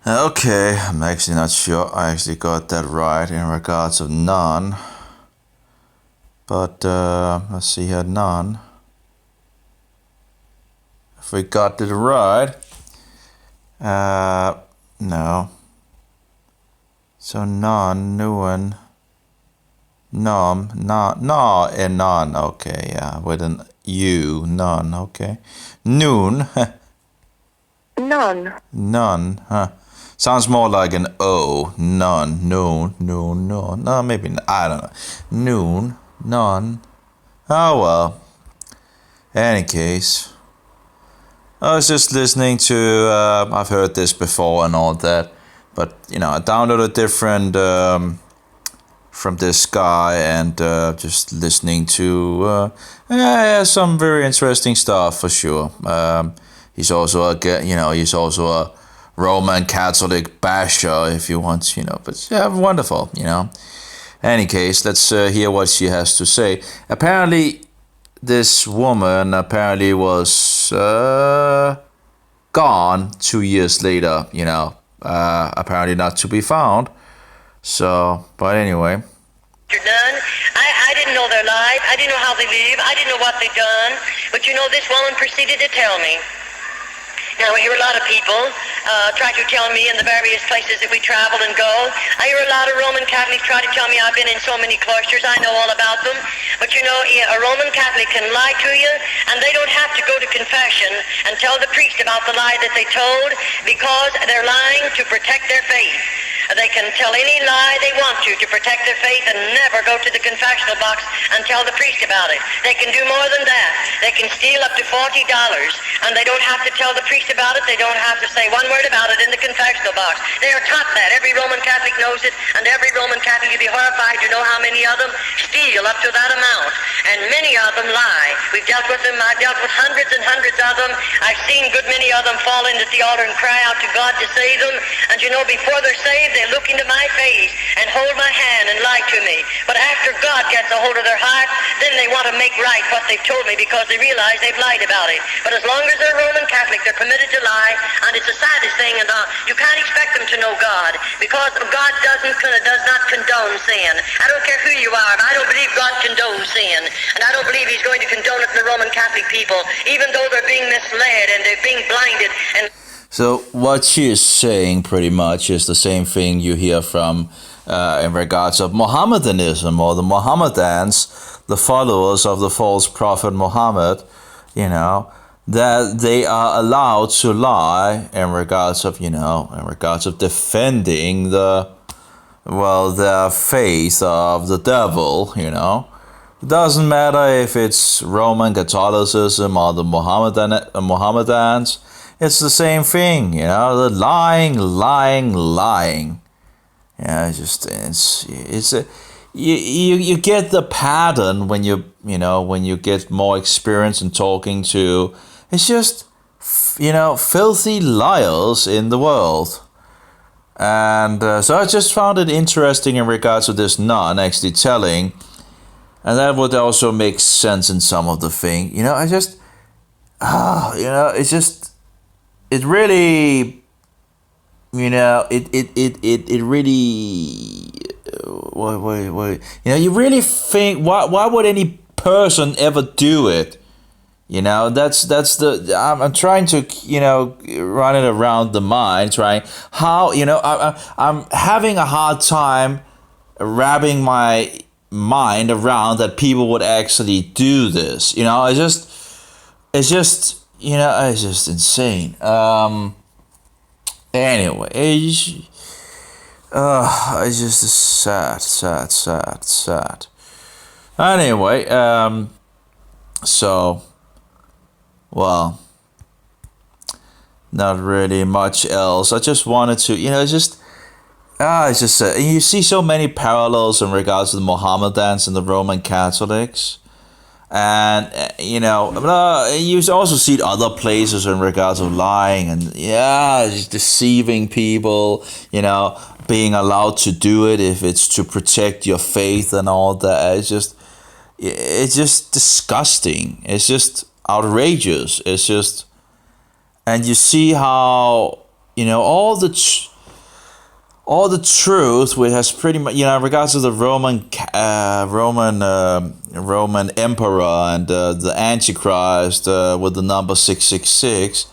Okay, I'm actually not sure I actually got that right in regards of none. But let's see here, none. If we got it right, no. So none, nuan, nom, no, and none. Okay, yeah, with an U, none. Okay, noon, None. none. Huh. Sounds more like an O. None, noon, noon, noon. No, maybe I don't know. Noon, none. Oh well. Any case, I was just listening to. I've heard this before and all that, but I downloaded different from this guy and just listening to some very interesting stuff for sure. He's also he's also a Roman Catholic basher if you want, but yeah, wonderful, Any case, let's hear what she has to say. Apparently, this woman was gone 2 years later, apparently not to be found. So, but anyway. You're done. I didn't know their life. I didn't know how they live. I didn't know what they've done. But this woman proceeded to tell me. Now, I hear a lot of people try to tell me in the various places that we travel and go. I hear a lot of Roman Catholics try to tell me I've been in so many cloisters, I know all about them. But a Roman Catholic can lie to you, and they don't have to go to confession and tell the priest about the lie that they told, because they're lying to protect their faith. They can tell any lie they want to protect their faith and never go to the confessional box and tell the priest about it. They can do more than that. They can steal up to $40, and they don't have to tell the priest about it. They don't have to say one word about it in the confessional box. They are taught that. Every Roman Catholic knows it, and every Roman Catholic, you'd be horrified to know how many of them steal up to that amount, and many of them lie. We've dealt with them. I've dealt with hundreds and hundreds of them. I've seen good many of them fall into the altar and cry out to God to save them, and before they're saved, they look into my face and hold my hand and lie to me. But after God gets a hold of their heart, then they want to make right what they've told me, because they realize they've lied about it. But as long as they're Roman Catholic, they're permitted to lie, and it's the saddest thing. And you can't expect them to know God, because God does not condone sin. I don't care who you are, but I don't believe God condones sin, and I don't believe He's going to condone it in the Roman Catholic people, even though they're being misled and they're being blinded. And so what she is saying pretty much is the same thing you hear from in regards of Mohammedanism, or the Mohammedans, the followers of the false prophet Muhammad, that they are allowed to lie in regards of defending their faith of the devil, It doesn't matter if it's Roman Catholicism or the Mohammedans. It's the same thing, the lying. Yeah, you get the pattern when when you get more experience in talking to, it's just, filthy liars in the world. And so I just found it interesting in regards to this nun actually telling, and that would also make sense in some of the thing. It really, it really, you really think, why would any person ever do it? That's I'm trying to, run it around the mind, trying how, I'm having a hard time wrapping my mind around that people would actually do this. It's just insane. Anyway, it's just sad. Anyway, so, well, not really much else. I just wanted to, you see so many parallels in regards to the Mohammedans and the Roman Catholics. And, you also see other places in regards of lying and, just deceiving people, being allowed to do it if it's to protect your faith and all that. It's just disgusting. It's just outrageous. It's just, and you see how, all the all the truth, which has pretty much, in regards to the Roman emperor and the Antichrist with the number 666,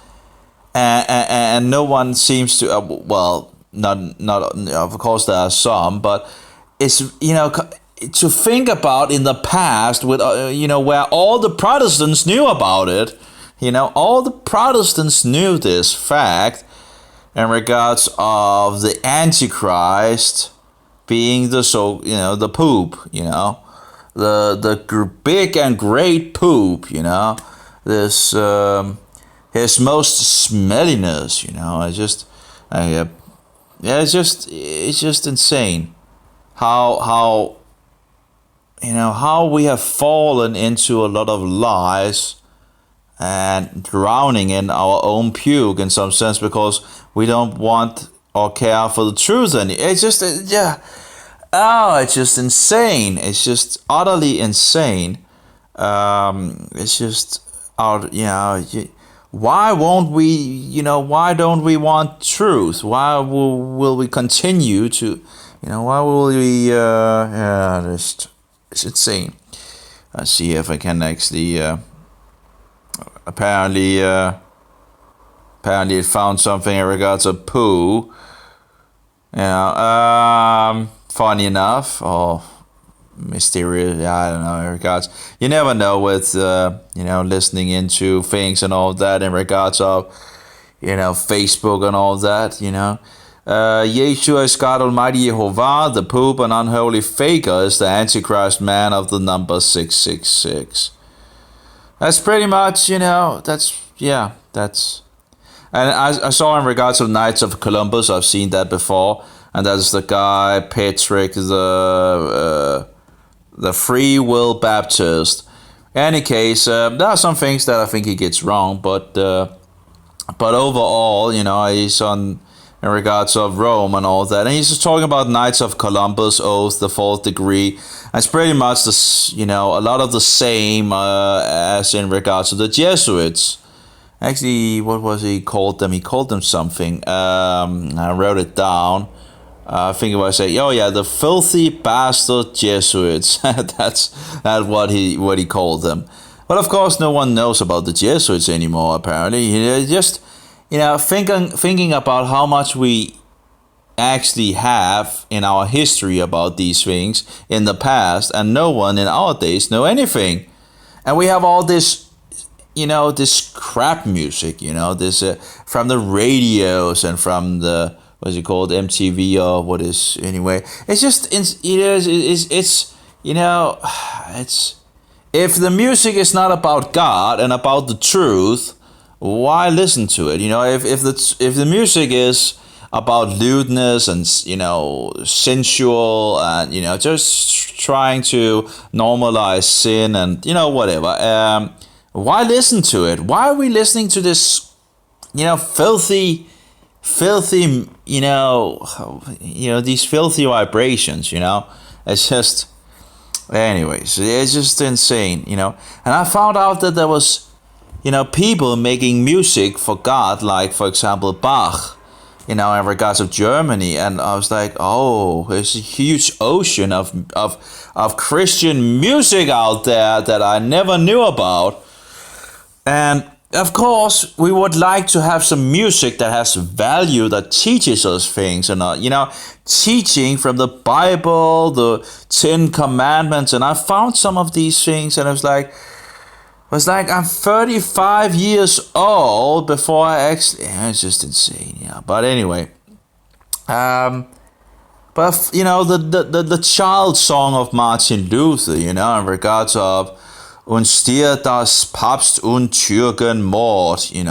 and no one seems to. Not of course there are some, but it's to think about in the past with where all the Protestants knew about it. All the Protestants knew this fact in regards of the Antichrist being the Pope, the big and great Pope, this his most smelliness, it's just insane how we have fallen into a lot of lies and drowning in our own puke in some sense because we don't want or care for the truth. And it's just, it's just insane. It's just utterly insane. It's just why won't we, why don't we want truth? Why will we continue to, why will we, it's insane. Let's see if I can actually, apparently it found something in regards to poo. Funny enough, or mysterious, I don't know, in regards, you never know with, listening into things and all that in regards of, Facebook and all that, Yeshua is God Almighty Jehovah, the Pope, an unholy faker, is the Antichrist man of the number 666. That's pretty much, that's. And I saw in regards to Knights of Columbus, I've seen that before, and that's the guy, Patrick, the Free Will Baptist. Any case, there are some things that I think he gets wrong, but overall, he's on in regards of Rome and all that, and he's just talking about Knights of Columbus, oath, the fourth degree. And it's pretty much this, a lot of the same as in regards to the Jesuits. Actually, what was he called them? He called them something. I wrote it down. I think it was the filthy bastard Jesuits. That's what he called them. But of course, no one knows about the Jesuits anymore. Apparently, just thinking about how much we actually have in our history about these things in the past, and no one in our days know anything, and we have all this, this crap music, this from the radios and from the what's it called, MTV or what is anyway. It's just it's if the music is not about God and about the truth, why listen to it? If the music is about lewdness and sensual and just trying to normalize sin and whatever, why listen to it? Why are we listening to this filthy these filthy vibrations? It's just, anyways, it's just insane. And I found out that there was people making music for God, like for example Bach, in regards of Germany, and I was like, oh, there's a huge ocean of Christian music out there that I never knew about. And of course, we would like to have some music that has value, that teaches us things, and teaching from the Bible, the 10 Commandments. And I found some of these things, and I was like, I'm 35 years old before I actually. It's just insane, yeah. But anyway, the child song of Martin Luther, in regards of "Und stier das Papst und Türken Mord," in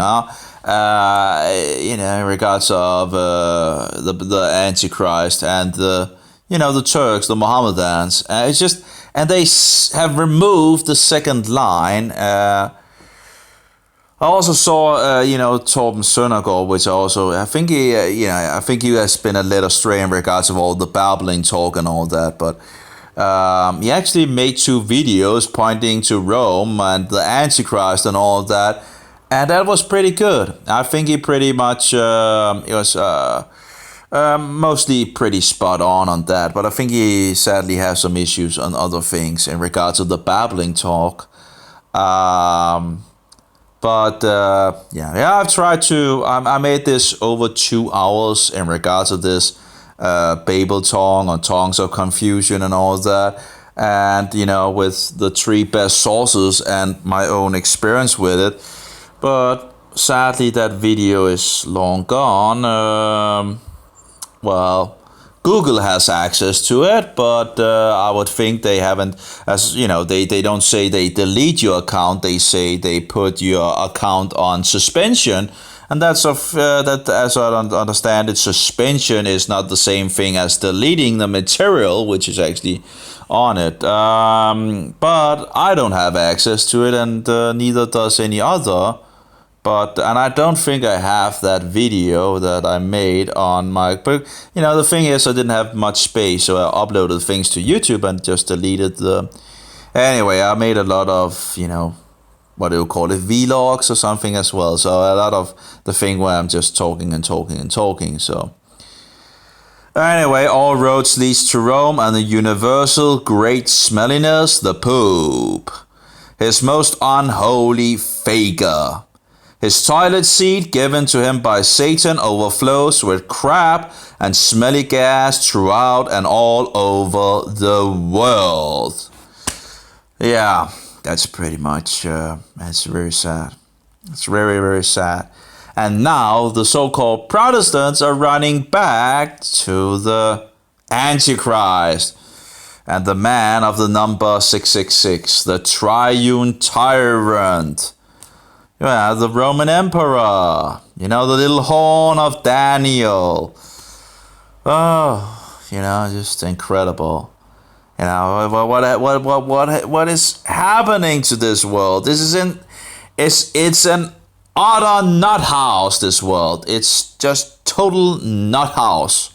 regards of the Antichrist and the Turks, the Mohammedans. It's just. And they have removed the second line. I also saw, Torben Søndergaard, which I think he has been a little astray in regards of all the babbling talk and all that. But he actually made 2 videos pointing to Rome and the Antichrist and all that, and that was pretty good. I think he pretty much Mostly pretty spot on that, but I think he sadly has some issues on other things in regards to the babbling talk. I've tried to. I made this over 2 hours in regards to this Babel tongue or tongues of confusion and all of that. And, with the 3 best sources and my own experience with it. But sadly, that video is long gone. Google has access to it, but I would think they haven't, they don't say they delete your account, they say they put your account on suspension. And that's that, as I understand it, suspension is not the same thing as deleting the material, which is actually on it. But I don't have access to it, and neither does any other. And I don't think I have that video that I made on my. But the thing is, I didn't have much space, so I uploaded things to YouTube and just deleted the. Anyway, I made a lot of what do you call it, vlogs or something as well. So a lot of the thing where I'm just talking and talking and talking. So anyway, all roads leads to Rome and the universal great smelliness, the Pope, his most unholy faker. His toilet seat given to him by Satan overflows with crap and smelly gas throughout and all over the world. Yeah, that's pretty much, that's very sad. It's very, very sad. And now the so-called Protestants are running back to the Antichrist and the man of the number 666, the triune tyrant. Yeah, the Roman Emperor, the little horn of Daniel. Oh, just incredible. What is happening to this world? It's an utter nut house, this world. It's just total nut house.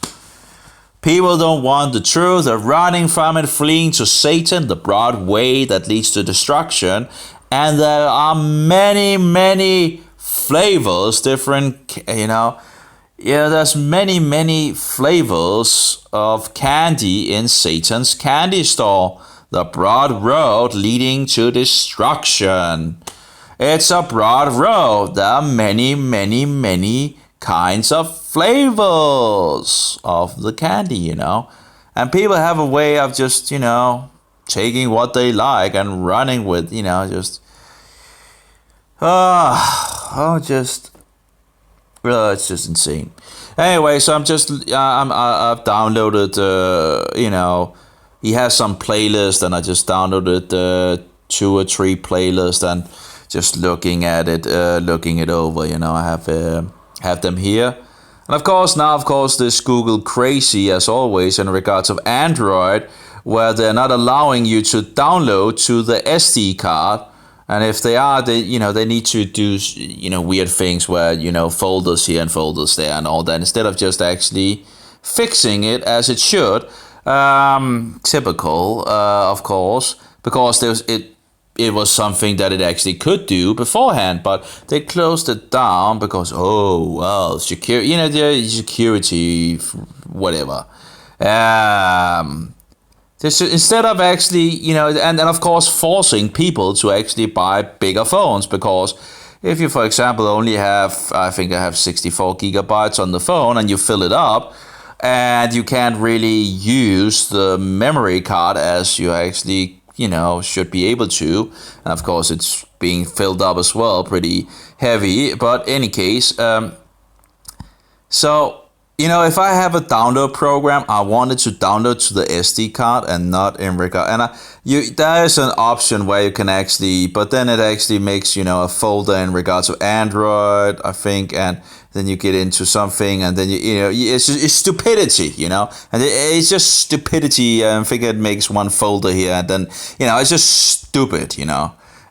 People don't want the truth. They're running from it, fleeing to Satan, the broad way that leads to destruction. And there are many, many flavors, there's many, many flavors of candy in Satan's candy store. The broad road leading to destruction. It's a broad road. There are many, many, many kinds of flavors of the candy, And people have a way of just, taking what they like and running with, it's just insane. Anyway, so I've downloaded, he has some playlist, and I just downloaded 2 or 3 playlists and just looking at it, looking it over. I have them here. And of course, this Google crazy as always in regards of Android, where they're not allowing you to download to the SD card. And if they are, they need to do, weird things where, folders here and folders there and all that, instead of just actually fixing it as it should. Typical, of course, because it was something that it actually could do beforehand, but they closed it down because, security, the security, whatever. Instead of actually, and of course forcing people to actually buy bigger phones, because if you, for example, only have, I think I have 64 gigabytes on the phone, and you fill it up, and you can't really use the memory card as you actually, should be able to, and of course it's being filled up as well, pretty heavy, but any case, if I have a download program, I want it to download to the SD card and not in regard. And there is an option where you can actually, but then it actually makes, a folder in regards to Android, I think, and then you get into something, and then it's stupidity, and it's just stupidity. I think it makes one folder here, and then it's just stupid,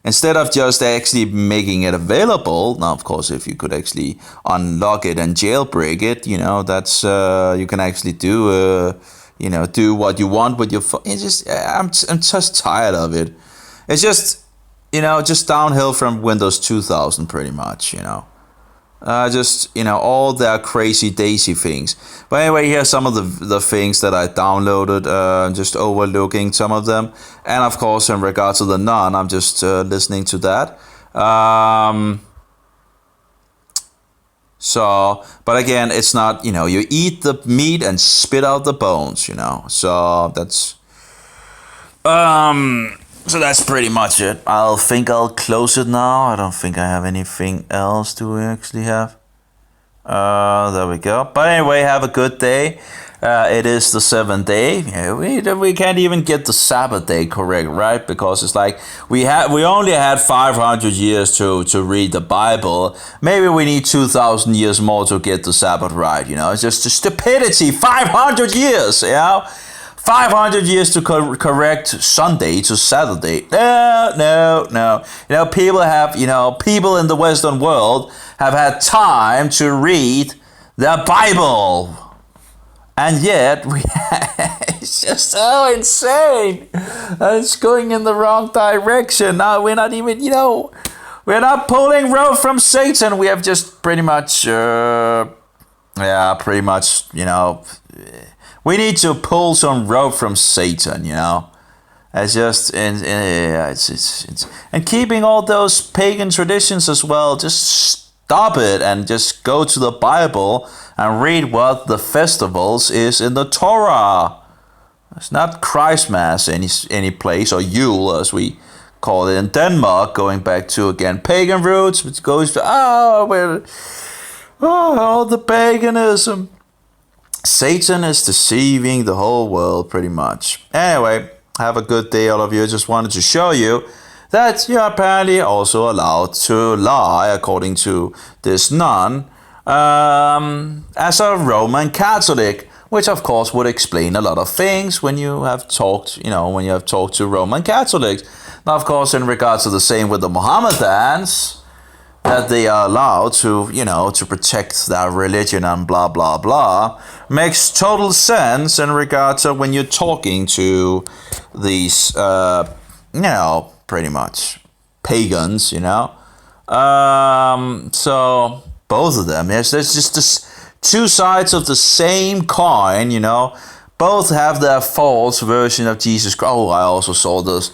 Instead of just actually making it available, now of course if you could actually unlock it and jailbreak it, that's you can actually do do what you want with your phone. It's just I'm just tired of it. It's just just downhill from Windows 2000 pretty much, Just, all their crazy daisy things. But anyway, here's some of the things that I downloaded, just overlooking some of them. And of course, in regards to the nun, I'm just listening to that. But again, it's not, you eat the meat and spit out the bones, So that's pretty much it. I'll close it now. I don't think I have anything else to actually have. There we go. But anyway, have a good day. It is the 7th day. Yeah, we can't even get the Sabbath day correct, right? Because it's like we only had 500 years to read the Bible. Maybe we need 2,000 years more to get the Sabbath right. It's just a stupidity. 500 years. 500 years to correct Sunday to Saturday. No. People in the Western world have had time to read the Bible. And yet, it's just so insane. It's going in the wrong direction. Now, we're not even, we're not pulling rope from Satan. We have just pretty much, we need to pull some rope from Satan, It's just, it's and keeping all those pagan traditions as well. Just stop it and just go to the Bible and read what the festivals is in the Torah. It's not Christmas any place, or Yule as we call it in Denmark, going back to again pagan roots, which goes to all the paganism. Satan is deceiving the whole world pretty much. Anyway, have a good day, all of you. Just wanted to show you that you're apparently also allowed to lie, according to this nun, as a Roman Catholic, which of course would explain a lot of things when you have talked to Roman Catholics. Now, of course, in regards to the same with the Mohammedans, that they are allowed to, to protect their religion and blah, blah, blah, makes total sense in regards to when you're talking to these, pretty much pagans, So both of them, yes, there's just this two sides of the same coin, Both have their false version of Jesus Christ. Oh, I also saw this.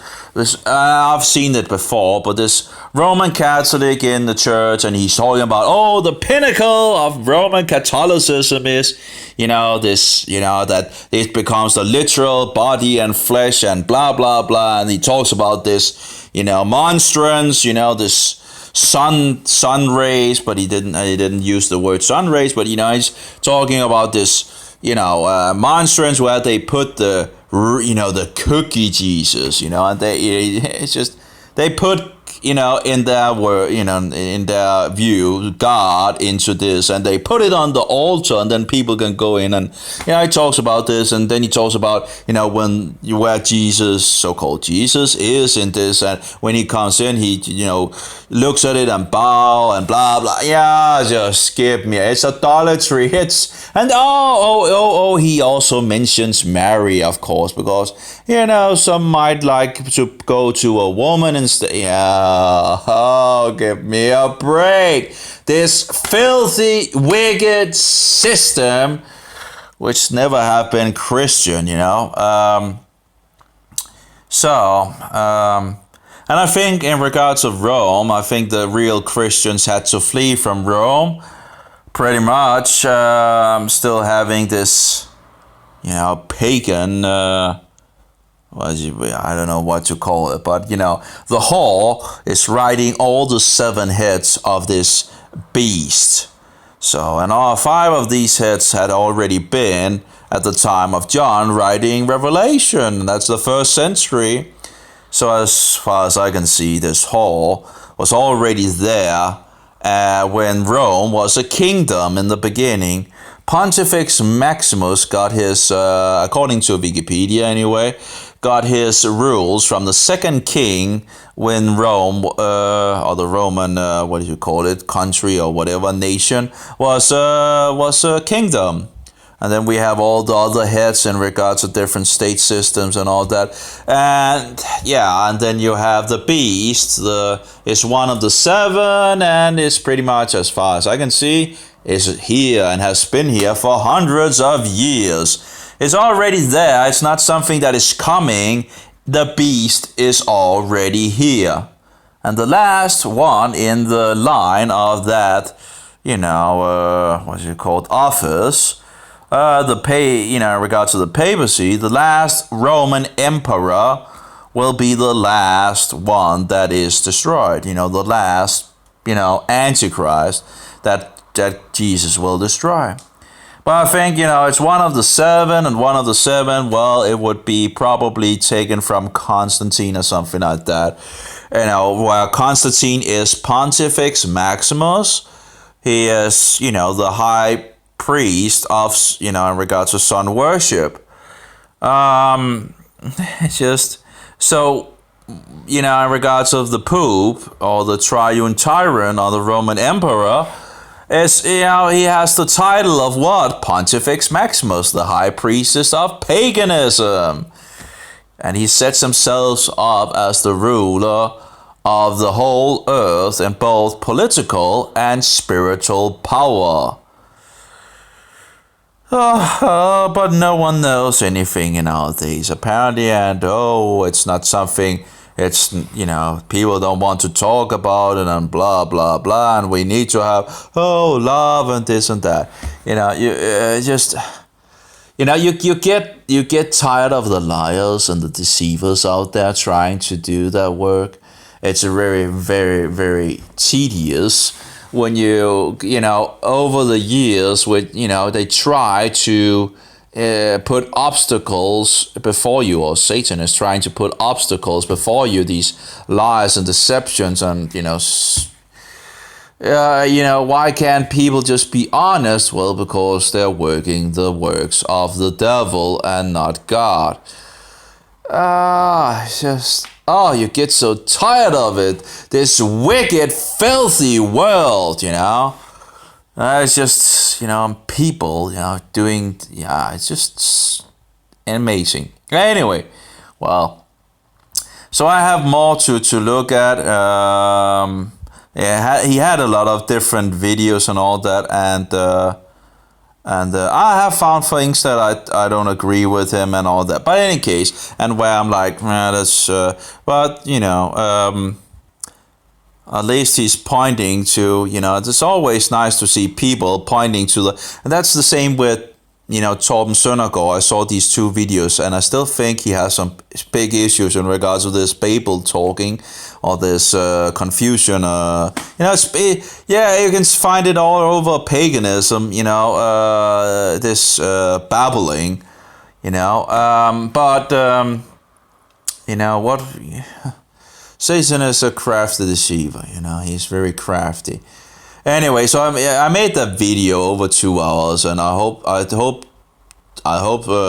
I've seen it before, but this Roman Catholic in the church, and he's talking about, the pinnacle of Roman Catholicism is, that it becomes the literal body and flesh and blah, blah, blah. And he talks about this, monstrance, this sun rays, but he didn't use the word sun rays, but, he's talking about this, monstrance where they put the cookie Jesus, and they put, in their word, in their view, God into this, and they put it on the altar, and then people can go in, and, he talks about this, and then he talks about, where Jesus, so-called Jesus, is in this, and when he comes in, he, looks at it and bow, and blah, blah, just skip me, it's idolatry, and he also mentions Mary, of course, because, some might like to go to a woman instead, give me a break. This filthy, wicked system, which never have been Christian, And I think in regards of Rome, I think the real Christians had to flee from Rome, pretty much, still having this, pagan, I don't know what to call it, but the whore is riding all the 7 heads of this beast. So, and all 5 of these heads had already been at the time of John writing Revelation. That's the 1st century. So as far as I can see, this whore was already there when Rome was a kingdom in the beginning. Pontifex Maximus got his, according to Wikipedia anyway, got his rules from the second king when Rome, or the Roman, country or whatever, nation, was a kingdom. And then we have all the other heads in regards to different state systems and all that. And yeah, and then you have the beast, is one of the seven, and is pretty much, as far as I can see, is here and has been here for hundreds of years. It's already there. It's not something that is coming. The beast is already here. And the last one in the line of that, what's it called, office, in regards to the papacy, the last Roman emperor will be the last one that is destroyed. The last, Antichrist that Jesus will destroy. But I think, it's one of the seven, and one of the seven, well, it would be probably taken from Constantine or something like that. Where Constantine is Pontifex Maximus. He is, the high priest of, in regards to sun worship. It's just, so, in regards of the Pope, or the triune tyrant, or the Roman emperor, is, he has the title of what? Pontifex Maximus, the high priestess of paganism. And he sets himself up as the ruler of the whole earth in both political and spiritual power. But no one knows anything in our days, apparently, and it's not something, it's, people don't want to talk about it, and blah, blah, blah, and we need to have, love and this and that. You get tired of the liars and the deceivers out there trying to do that work. It's very, very, very tedious when over the years, they try to put obstacles before you, or Satan is trying to put obstacles before you, these lies and deceptions, and why can't people just be honest? Well, because they're working the works of the devil and not God. You get so tired of it. This wicked, filthy world, It's just, people, doing, it's just amazing. Anyway, well, so I have more to look at. He had a lot of different videos and all that, and I have found things that I don't agree with him and all that. But in any case, and where I'm like, that's, but at least he's pointing to, it's always nice to see people pointing to and that's the same with, Torben Søndergaard. I saw these two videos, and I still think he has some big issues in regards to this Babel talking, or this confusion. You can find it all over paganism. This babbling. What? Satan is a crafty deceiver. He's very crafty. Anyway, so I made that video over 2 hours, and I hope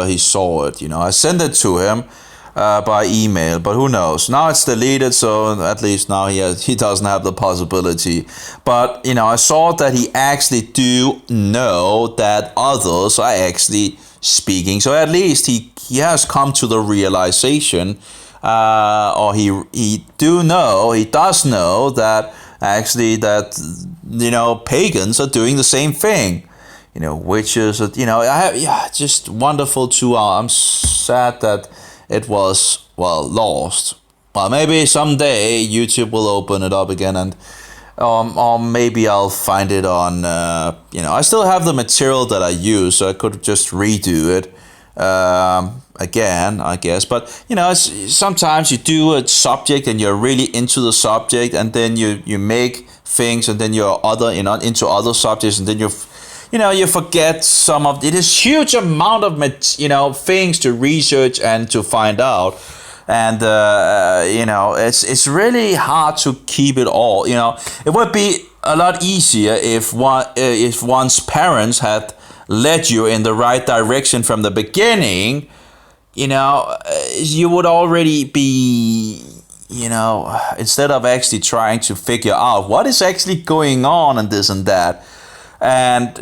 he saw it. I sent it to him by email, but who knows? Now it's deleted, so at least now he doesn't have the possibility. But I saw that he actually do know that others are actually speaking. So at least he has come to the realization, or he does know that actually that pagans are doing the same thing. Witches, just wonderful 2 hours. I'm sad that it was, lost. Well, maybe someday YouTube will open it up again, and or maybe I'll find it on, I still have the material that I use, so I could just redo it again, I guess. But, sometimes you do a subject and you're really into the subject, and then you make things, and then you're into other subjects, and then you forget some of it. Is huge amount of things to research and to find out, and it's really hard to keep it all. It would be a lot easier if one's parents had led you in the right direction from the beginning. You would already be, instead of actually trying to figure out what is actually going on and this and that. And,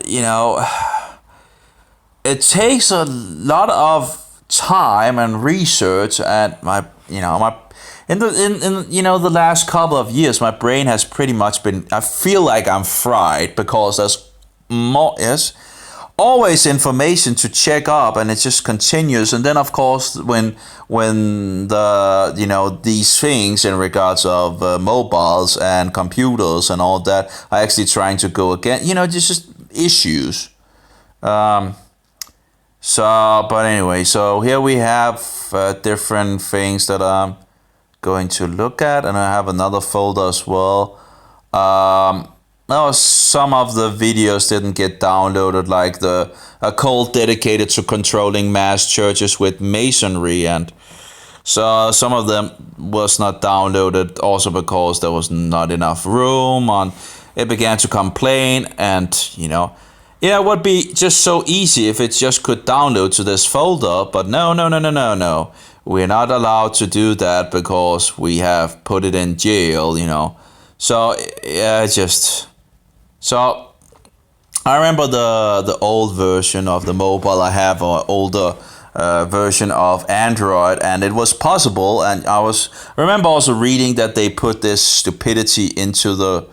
it takes a lot of time and research, and my in the last couple of years, my brain has pretty much been. I feel like I'm fried because there's more. Yes, always information to check up, and it just continues. And then of course when the these things in regards of mobiles and computers and all that are actually trying to go again, just issues. But anyway, so here we have different things that I'm going to look at, and I have another folder as well. Some of the videos didn't get downloaded, like a cult dedicated to controlling mass churches with masonry, and so some of them was not downloaded also because there was not enough room. On it began to complain, and it would be just so easy if it just could download to this folder, but no. We're not allowed to do that because we have put it in jail, So yeah, so I remember the old version of the mobile I have, or older version of Android, and it was possible. And I remember also reading that they put this stupidity into the,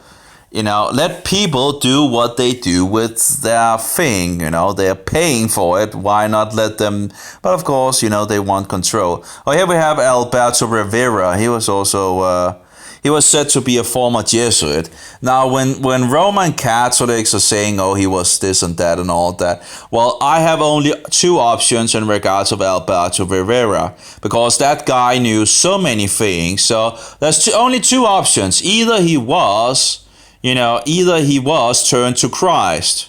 let people do what they do with their thing. They're paying for it. Why not let them? But of course, they want control. Oh, here we have Alberto Rivera. He was also. He was said to be a former Jesuit. Now, when Roman Catholics are saying, oh, he was this and that and all that, well, I have only two options in regards of Alberto Rivera, because that guy knew so many things. So there's only two options. Either he was turned to Christ,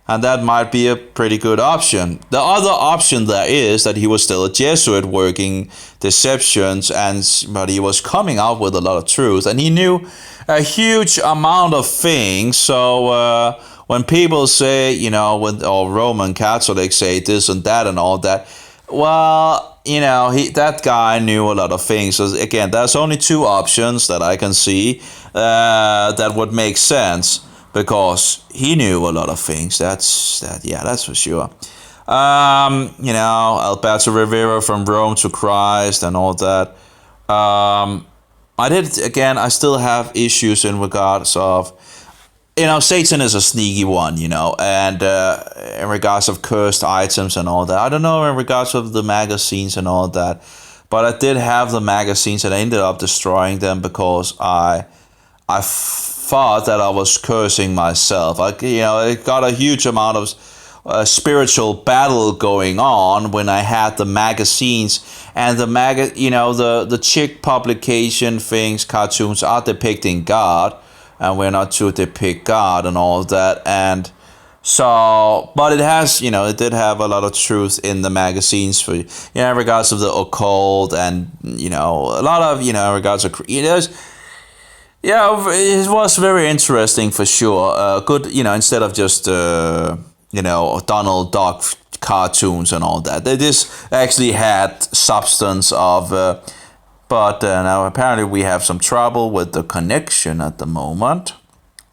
and that might be a pretty good option. The other option there is that he was still a Jesuit working deceptions, but he was coming out with a lot of truth, and he knew a huge amount of things. So when people say, or Roman Catholics say this and that and all that, well, that guy knew a lot of things. So again, there's only two options that I can see that would make sense, because he knew a lot of things. That's for sure. Alberto Rivera from Rome to Christ and all that. I still have issues in regards of, Satan is a sneaky one, and in regards of cursed items and all that. I don't know in regards of the magazines and all that, but I did have the magazines and I ended up destroying them because I thought that I was cursing myself. It got a huge amount of spiritual battle going on when I had the magazines, and the chick publication things, cartoons are depicting God, and we're not to depict God and all of that. And so, but it has, it did have a lot of truth in the magazines for, in regards of the occult, and, a lot of, in regards of, it was very interesting for sure. Good, instead of just, Donald Duck cartoons and all that. This actually had substance of, but now apparently we have some trouble with the connection at the moment,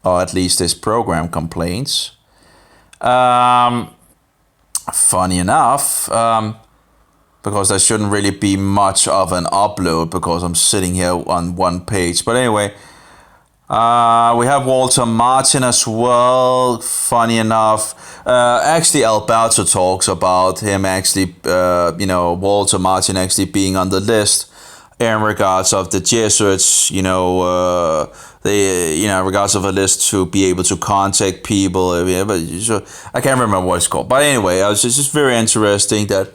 or at least this program complains. Funny enough, because there shouldn't really be much of an upload because I'm sitting here on one page. But anyway, we have Walter Martin as well. Funny enough, actually Alberto talks about him actually, Walter Martin actually being on the list in regards of the Jesuits, regards of a list to be able to contact people. I can't remember what it's called. But anyway, it's just very interesting that.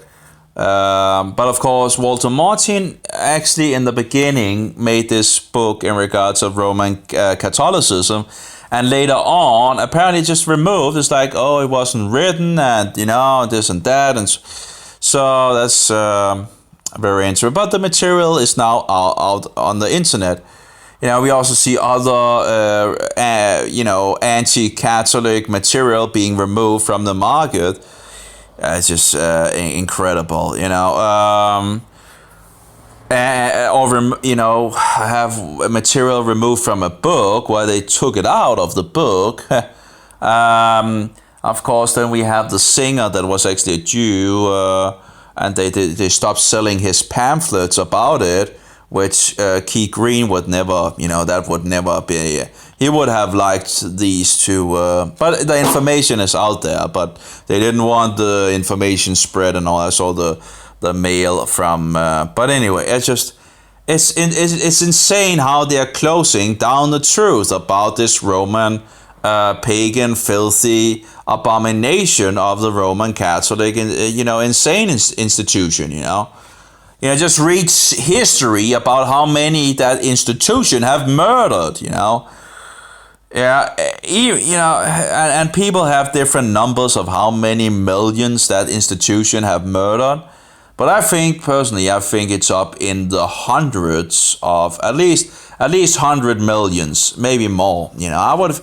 But of course, Walter Martin actually in the beginning made this book in regards of Roman Catholicism, and later on apparently just removed. It's like, oh, it wasn't written, and this and that, and so that's very interesting. But the material is now out on the internet. We also see other anti-Catholic material being removed from the market. It's just incredible, have material removed from a book where they took it out of the book. of course, then we have the singer that was actually a Jew, and they stopped selling his pamphlets about it, which Keith Green would never, that would never be. He would have liked these two, but the information is out there. But they didn't want the information spread and all. I saw the mail from. But anyway, it's insane how they are closing down the truth about this Roman pagan, filthy abomination of the Roman Catholic, insane institution. Just read history about how many that institution have murdered. And people have different numbers of how many millions that institution have murdered. But I think it's up in the hundreds of at least 100 millions, maybe more. I would,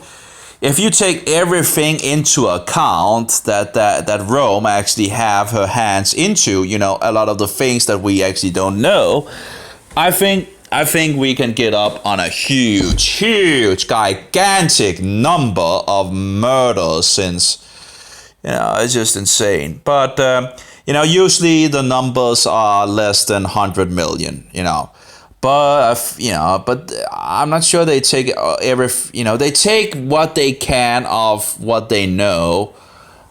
if you take everything into account that Rome actually have her hands into, a lot of the things that we actually don't know, I think we can get up on a huge, gigantic number of murders since, it's just insane. But, usually the numbers are less than 100 million, But, but I'm not sure they take they take what they can of what they know.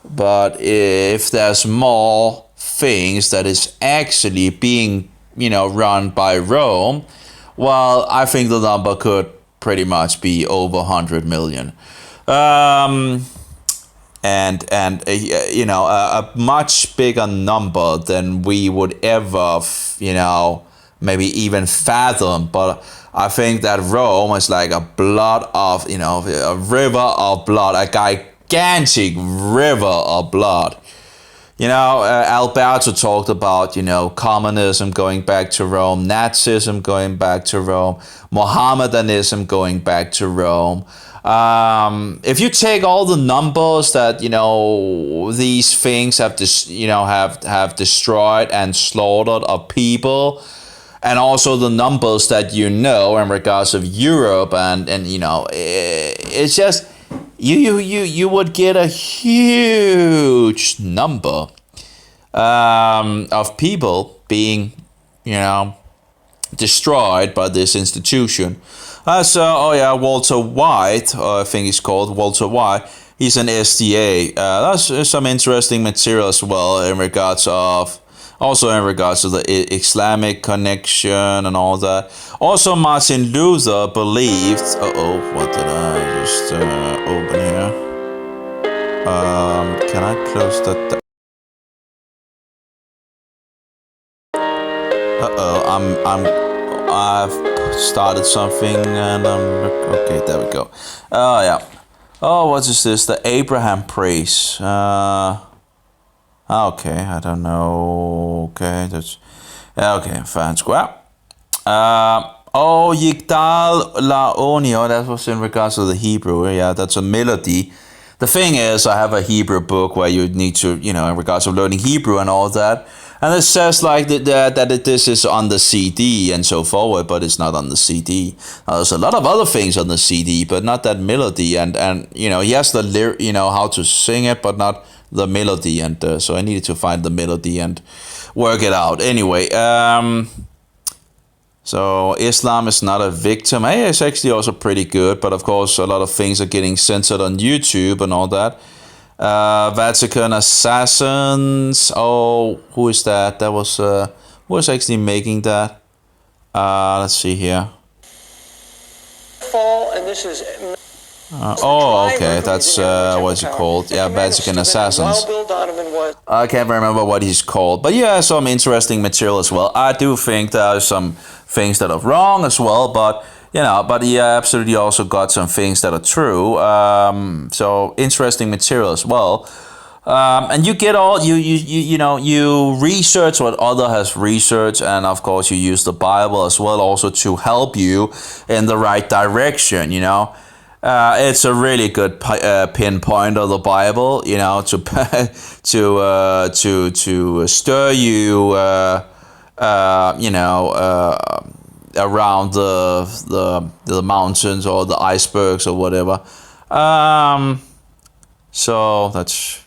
But if there's more things that is actually being, run by Rome, well, I think the number could pretty much be over 100 million. And a much bigger number than we would ever, maybe even fathom. But I think that Rome is like a river of blood, a gigantic river of blood. Alberto talked about, communism going back to Rome, Nazism going back to Rome, Mohammedanism going back to Rome. If you take all the numbers that, these things have destroyed and slaughtered of people, and also the numbers that in regards of Europe and it's just you would get a huge number of people being destroyed by this institution. Walter White, I think he's called Walter White. He's an SDA. That's some interesting material as well in regards to the Islamic connection and all that. Also, Martin Luther believed. What did I just open here? Can I close that? I've started something and okay. There we go. Oh yeah. Oh, what is this? The Abraham praise. Okay, I don't know. Okay, that's okay. Fine, square. Yigdal Laonio. That was in regards to the Hebrew. Yeah, that's a melody. The thing is, I have a Hebrew book where you need to, in regards of learning Hebrew and all that. And it says like that this is on the CD and so forward, but it's not on the CD. There's a lot of other things on the CD, but not that melody. And he has the how to sing it, but not the melody. And so I needed to find the melody and work it out. Anyway, so Islam is not a victim. Hey, it's actually also pretty good, but of course a lot of things are getting censored on YouTube and all that. Vatican assassins. Oh, who is that? That was who was actually making that? Let's see here. Fall, and this is. Okay, that's what's it called? Yeah, Vatican assassins. I can't remember what he's called, but yeah, some interesting material as well. I do think there are some things that are wrong as well, but. But he absolutely also got some things that are true. So interesting material as well. And you get all you research what other has researched, and of course you use the Bible as well also to help you in the right direction. It's a really good pinpoint of the Bible. To stir you. Around the mountains or the icebergs or whatever. So that's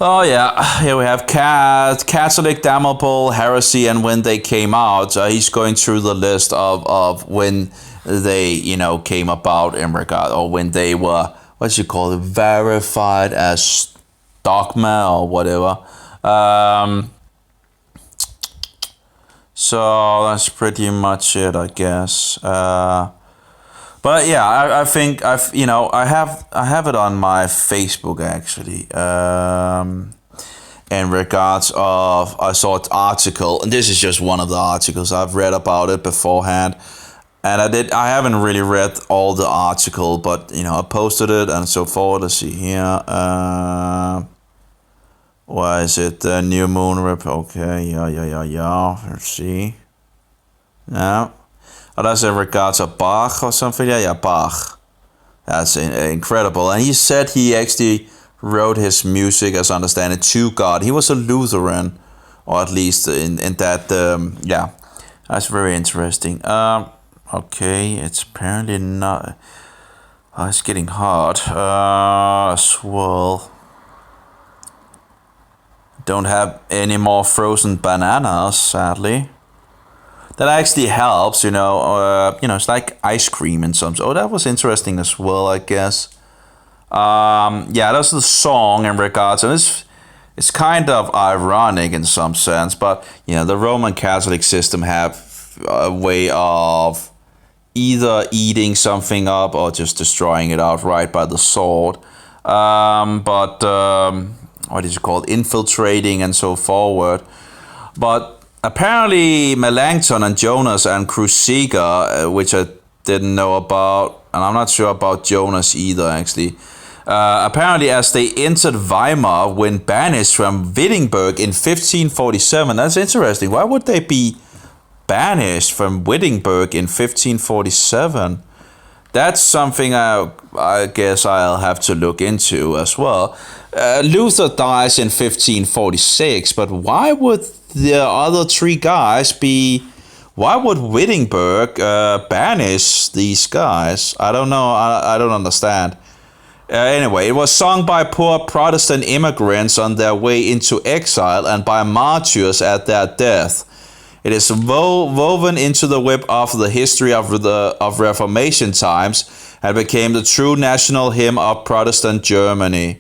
oh yeah, here we have Catholic Damnable Heresy and when they came out. He's going through the list of when they came about in regard, or when they were verified as dogma or whatever. So that's pretty much it, I guess. But yeah, I think I have it on my Facebook actually. In regards of, I saw an article, and this is just one of the articles. I've read about it beforehand, and I haven't really read all the article, but I posted it and so forth. Let's see here. Why is it the new moon rip? Okay, yeah. Let's see. Now, that's in regards of Bach or something. Yeah, Bach. That's incredible. And he said he actually wrote his music, as I understand it, to God. He was a Lutheran, or at least in that. Yeah, that's very interesting. Okay, it's apparently not. Oh, it's getting hard. Swirl. Don't have any more frozen bananas, sadly. That actually helps, it's like ice cream and some. Oh, that was interesting as well, I guess. Yeah, that's the song in regards, and it's kind of ironic in some sense, but the Roman Catholic system have a way of either eating something up or just destroying it outright by the sword. What is it called? Infiltrating and so forward. But apparently Melanchthon and Jonas and Cruciger, which I didn't know about, and I'm not sure about Jonas either actually. Apparently as they entered Weimar when banished from Wittenberg in 1547. That's interesting. Why would they be banished from Wittenberg in 1547? That's something I guess I'll have to look into as well. Luther dies in 1546, but why would the other three guys be... Why would Wittenberg banish these guys? I don't know. I don't understand. Anyway, it was sung by poor Protestant immigrants on their way into exile and by martyrs at their death. It is woven into the web of the history of Reformation times and became the true national hymn of Protestant Germany.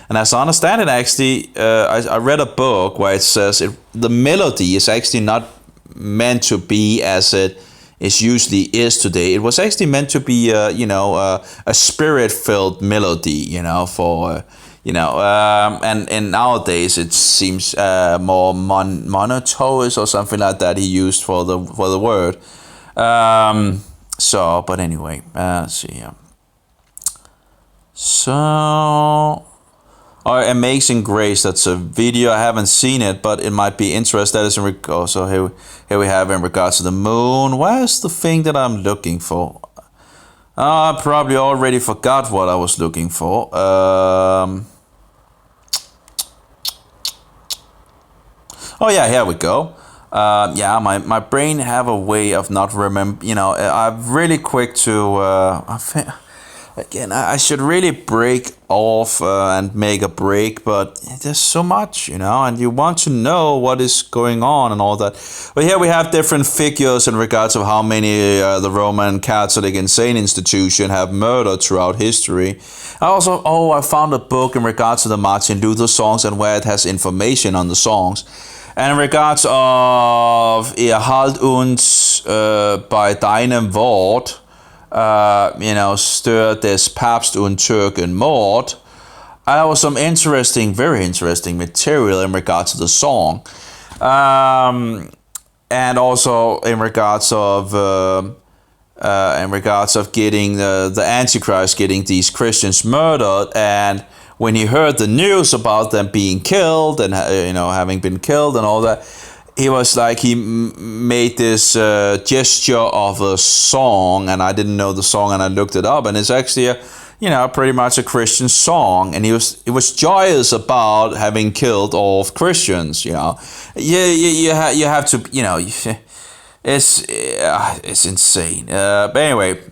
And as I understand it, actually, I read a book where it says the melody is actually not meant to be as it usually is today. It was actually meant to be, a spirit-filled melody, for... and nowadays it seems more monotonous or something like that he used for the word. But anyway, let's see here. So, Amazing Grace. That's a video. I haven't seen it, but it might be interesting. That is so here we have in regards to the moon. Where's the thing that I'm looking for? I probably already forgot what I was looking for. Oh yeah, here we go. My brain have a way of not remember. I'm really quick to. I should really break off and make a break, but there's so much, and you want to know what is going on and all that. But here we have different figures in regards of how many the Roman Catholic insane institution have murdered throughout history. I found a book in regards to the Martin Luther songs and where it has information on the songs. And in regards of Halt uns bei deinem Wort, stör des Papst und Türken Mord. That was some very interesting material in regards to the song. And also in regards of getting the Antichrist getting these Christians murdered, and when he heard the news about them being killed and having been killed and all that, he was like, he made this gesture of a song, and I didn't know the song, and I looked it up, and it's actually pretty much a Christian song, and it was joyous about having killed all of Christians. You have to, it's insane. But anyway,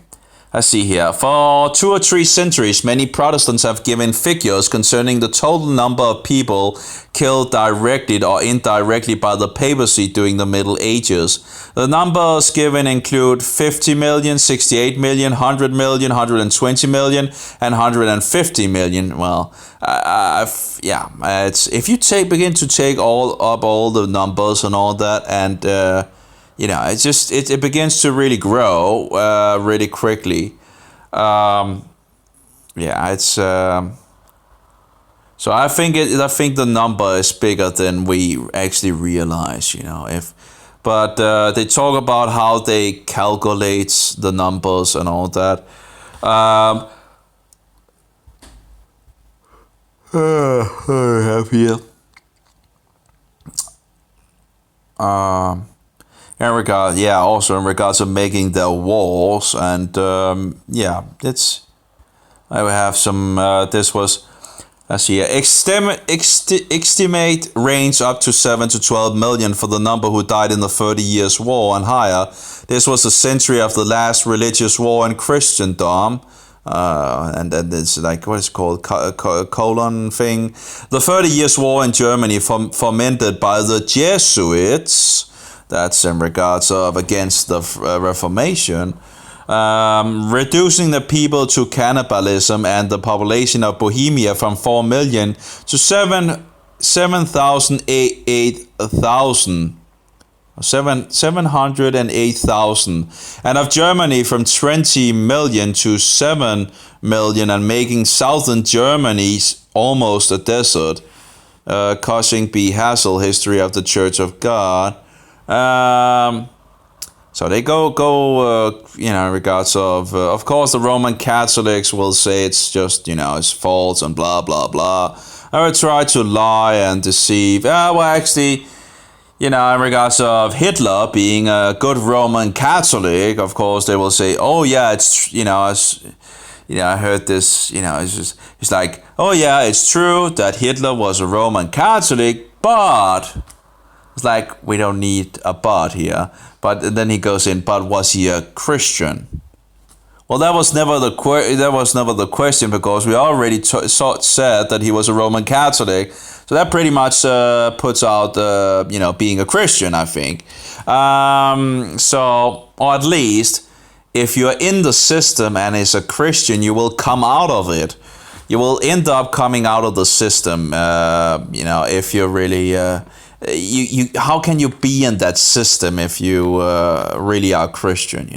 Let's see here. For 2 or 3 centuries, many Protestants have given figures concerning the total number of people killed directly or indirectly by the papacy during the Middle Ages. The numbers given include 50 million, 68 million, 100 million, 120 million, and 150 million. Well, it's if you begin to take all the numbers and all that, and it begins to really grow really quickly. So I think the number is bigger than we actually realize. But they talk about how they calculate the numbers and all that. I have here. Also in regards to making their walls, and I will have some. This was, let's see, estimate range up to 7 to 12 million for the number who died in the 30 Years' War and higher. This was a century of the last religious war in Christendom. And then it's like, what is it called, colon thing. The 30 Years' War in Germany, fomented by the Jesuits. That's in regards of against the Reformation, reducing the people to cannibalism and the population of Bohemia from 4 million to 708,000, and of Germany from 20 million to 7 million, and making southern Germany almost a desert. Cushing B. Hassel, History of the Church of God. So they go in regards of course the Roman Catholics will say it's just, it's false and blah, blah, blah. I will try to lie and deceive. In regards of Hitler being a good Roman Catholic, of course they will say, oh yeah, it's, I heard this, it's like, oh yeah, it's true that Hitler was a Roman Catholic, but it's like, we don't need a but here. But then he goes in, but was he a Christian? Well, that was never the question, because we already said that he was a Roman Catholic. So that pretty much puts out, being a Christian, I think. Or at least, if you're in the system and is a Christian, you will come out of it. You will end up coming out of the system, if you're really... how can you be in that system if you really are Christian,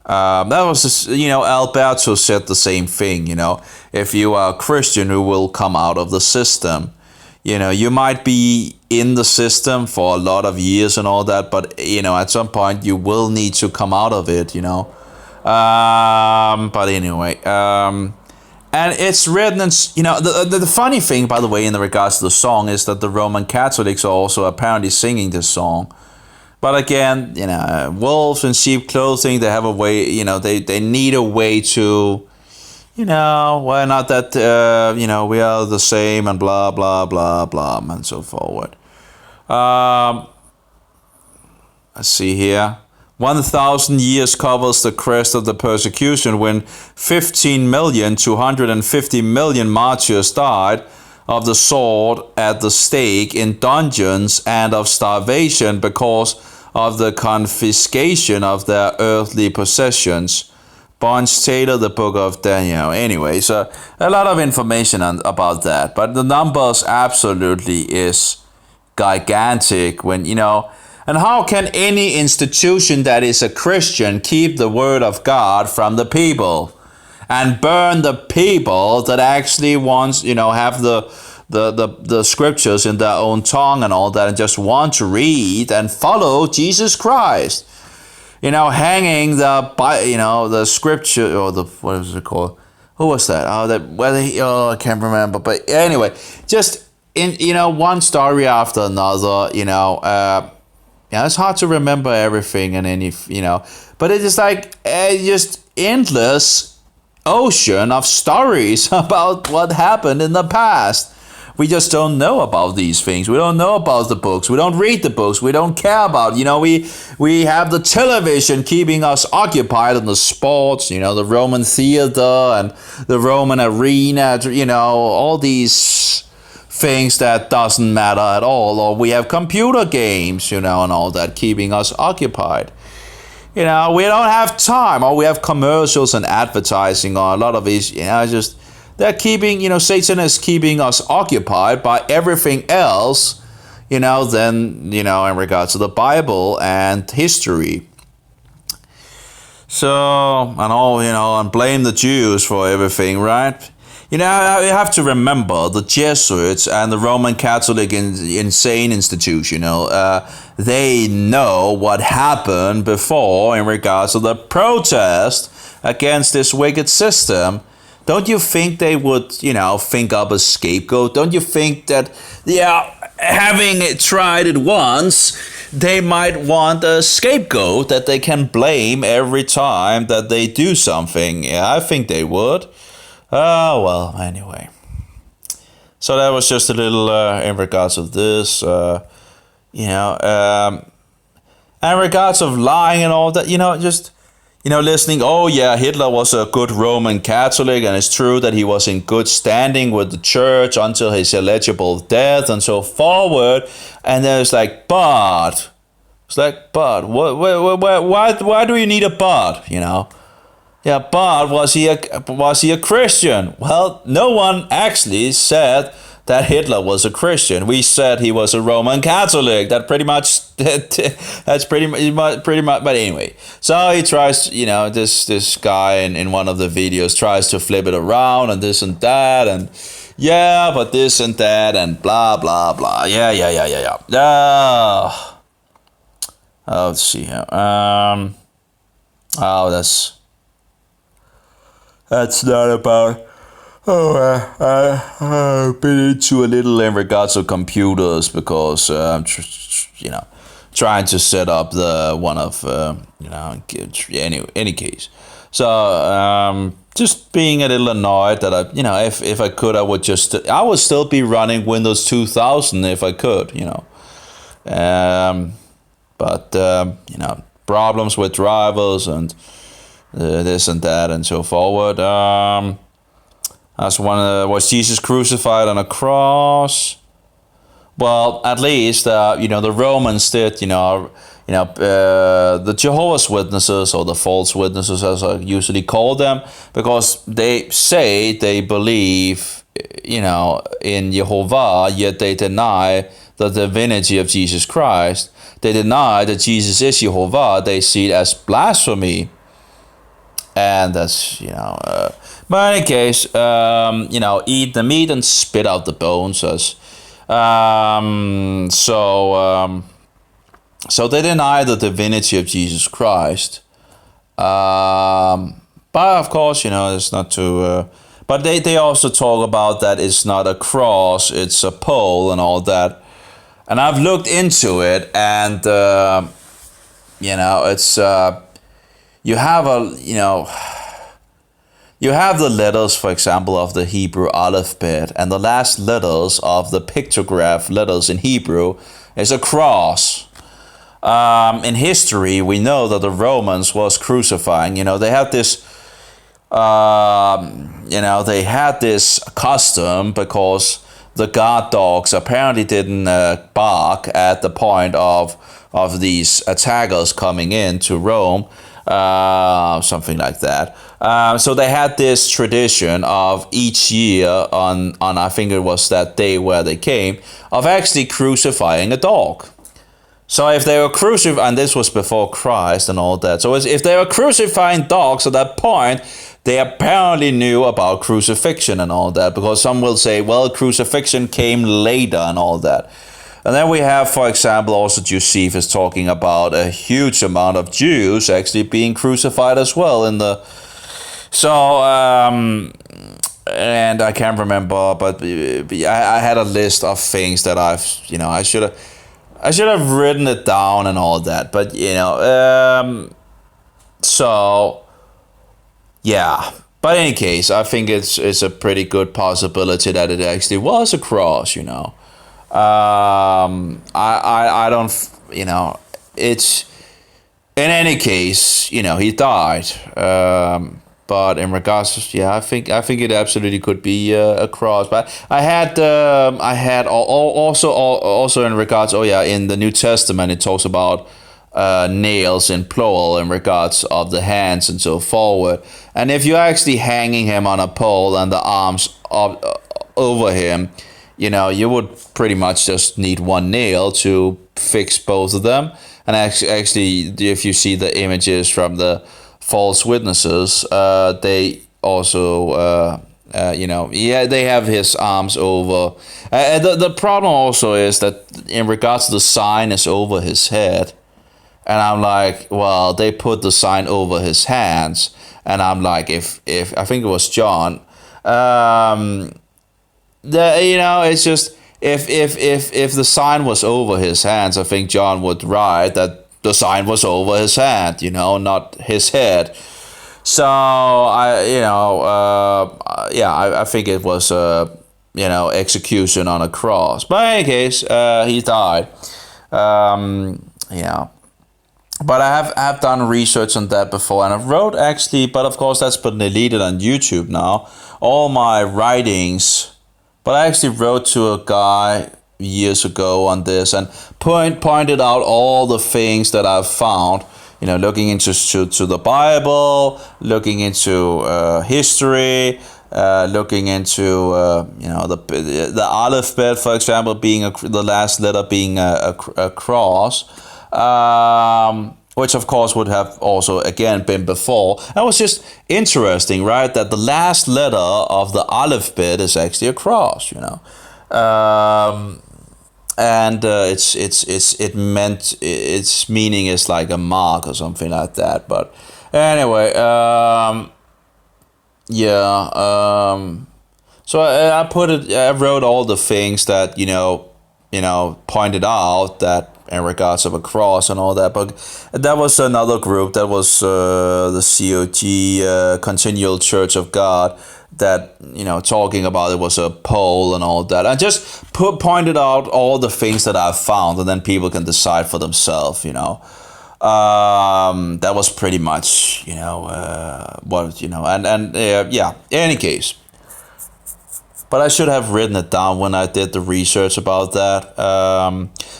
That was just, Alberto said the same thing, If you are a Christian who will come out of the system, you might be in the system for a lot of years and all that, but, at some point you will need to come out of it, But anyway, and it's written, the funny thing, by the way, in regards to the song is that the Roman Catholics are also apparently singing this song. But again, wolves in sheep clothing, they have a way, they need a way to, we're not that, we are the same and blah, blah, blah, blah, and so forward. Let's see here. 1,000 years covers the crest of the persecution when 15,250,000 martyrs died of the sword, at the stake, in dungeons, and of starvation because of the confiscation of their earthly possessions. Bunch Taylor, the Book of Daniel. Anyway, so a lot of information about that. But the numbers absolutely is gigantic when, And how can any institution that is a Christian keep the word of God from the people and burn the people that actually wants, have the scriptures in their own tongue and all that, and just want to read and follow Jesus Christ? Hanging the scripture, or what was it called? Who was that? I can't remember. But anyway, just in one story after another, it's hard to remember everything and but it is like just endless ocean of stories about what happened in the past, we just don't know about these things. We don't know about the books. We don't read the books. We don't care about, we have the television keeping us occupied in the sports, the Roman theater and the Roman arena, all these things that doesn't matter at all. Or we have computer games, and all that keeping us occupied. We don't have time, or we have commercials and advertising, or a lot of these, they're keeping, Satan is keeping us occupied by everything else, than, in regards to the Bible and history. So, and blame the Jews for everything, right? You have to remember the Jesuits and the Roman Catholic insane institution, they know what happened before in regards to the protest against this wicked system. Don't you think they would, think up a scapegoat? Don't you think that, having tried it once, they might want a scapegoat that they can blame every time that they do something? Yeah, I think they would. Oh, well, anyway. So that was just a little in regards of this, and in regards of lying and all that, listening, oh yeah, Hitler was a good Roman Catholic, and it's true that he was in good standing with the church until his illegible death and so forward. And then it's like, but why do you need a but? Yeah, but was he a Christian? Well, no one actually said that Hitler was a Christian. We said he was a Roman Catholic. That's pretty much. But anyway, so he tries. This guy in one of the videos tries to flip it around and this and that and yeah, but this and that and blah blah blah. Yeah. Let's see here. That's not about. I've been into a little in regards to computers because I'm, trying to set up the one of, any case. So just being a little annoyed that if I could, I would still be running Windows 2000 if I could, but problems with drivers and this and that and so forward. Was Jesus crucified on a cross? Well, at least the Romans did. The Jehovah's Witnesses, or the false witnesses, as I usually call them, because they say they believe, in Jehovah, yet they deny the divinity of Jesus Christ. They deny that Jesus is Jehovah. They see it as blasphemy. And that's, but in any case, eat the meat and spit out the bones. So they deny the divinity of Jesus Christ. But of course, it's not too. But they also talk about that it's not a cross, it's a pole and all that. And I've looked into it, and it's. You have the letters, for example, of the Hebrew alphabet, and the last letters of the pictograph letters in Hebrew is a cross. In history, we know that the Romans was crucifying. They had this. They had this custom because the guard dogs apparently didn't bark at the point of these attackers coming into Rome. Something like that. So they had this tradition of each year on I think it was that day where they came, of actually crucifying a dog. So if they were crucifying, and this was before Christ and all that, so if they were crucifying dogs at that point, they apparently knew about crucifixion and all that, because some will say, well, crucifixion came later and all that. And then we have, for example, also Josephus talking about a huge amount of Jews actually being crucified as well in the. So, and I can't remember, but I had a list of things that I should have written it down and all that. But so yeah, But in any case, I think it's a pretty good possibility that it actually was a cross. I don't, it's, in any case, he died. But in regards to, yeah, I think it absolutely could be a cross. But also in regards, in the New Testament it talks about nails in plural in regards of the hands and so forward. And if you're actually hanging him on a pole and the arms up, over him, you would pretty much just need one nail to fix both of them. And actually, if you see the images from the false witnesses, they also, they have his arms over. The problem also is that in regards to the sign is over his head. And I'm like, well, they put the sign over his hands. And I'm like, if I think it was John, it's just if the sign was over his hands, I think John would write that the sign was over his hand, not his head. So I think it was execution on a cross. But in any case, he died. But I have done research on that before, and I wrote actually, but of course that's been deleted on YouTube now, all my writings. But I actually wrote to a guy years ago on this and pointed out all the things that I've found, looking into to the Bible, looking into history, looking into the alphabet, for example, being the last letter being a cross. Which of course would have also again been before. That was just interesting, right? That the last letter of the alphabet is actually a cross, and its meaning is like a mark or something like that. But anyway, so I wrote all the things that pointed out that in regards of a cross and all that. But that was another group, that was the COG, Continual Church of God, that talking about it was a pole and all that. I just pointed out all the things that I've found, and then people can decide for themselves. That was pretty much in any case. But I should have written it down when I did the research about that.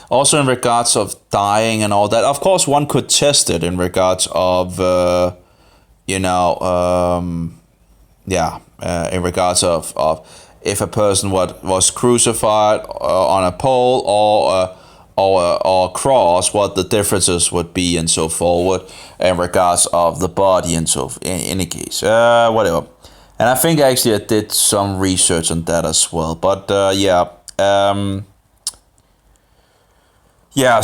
Also in regards of dying and all that, of course one could test it in regards of, in regards of if a person was crucified on a pole or a cross, what the differences would be and so forward in regards of the body and so in any case, whatever. And I think actually I did some research on that as well. But if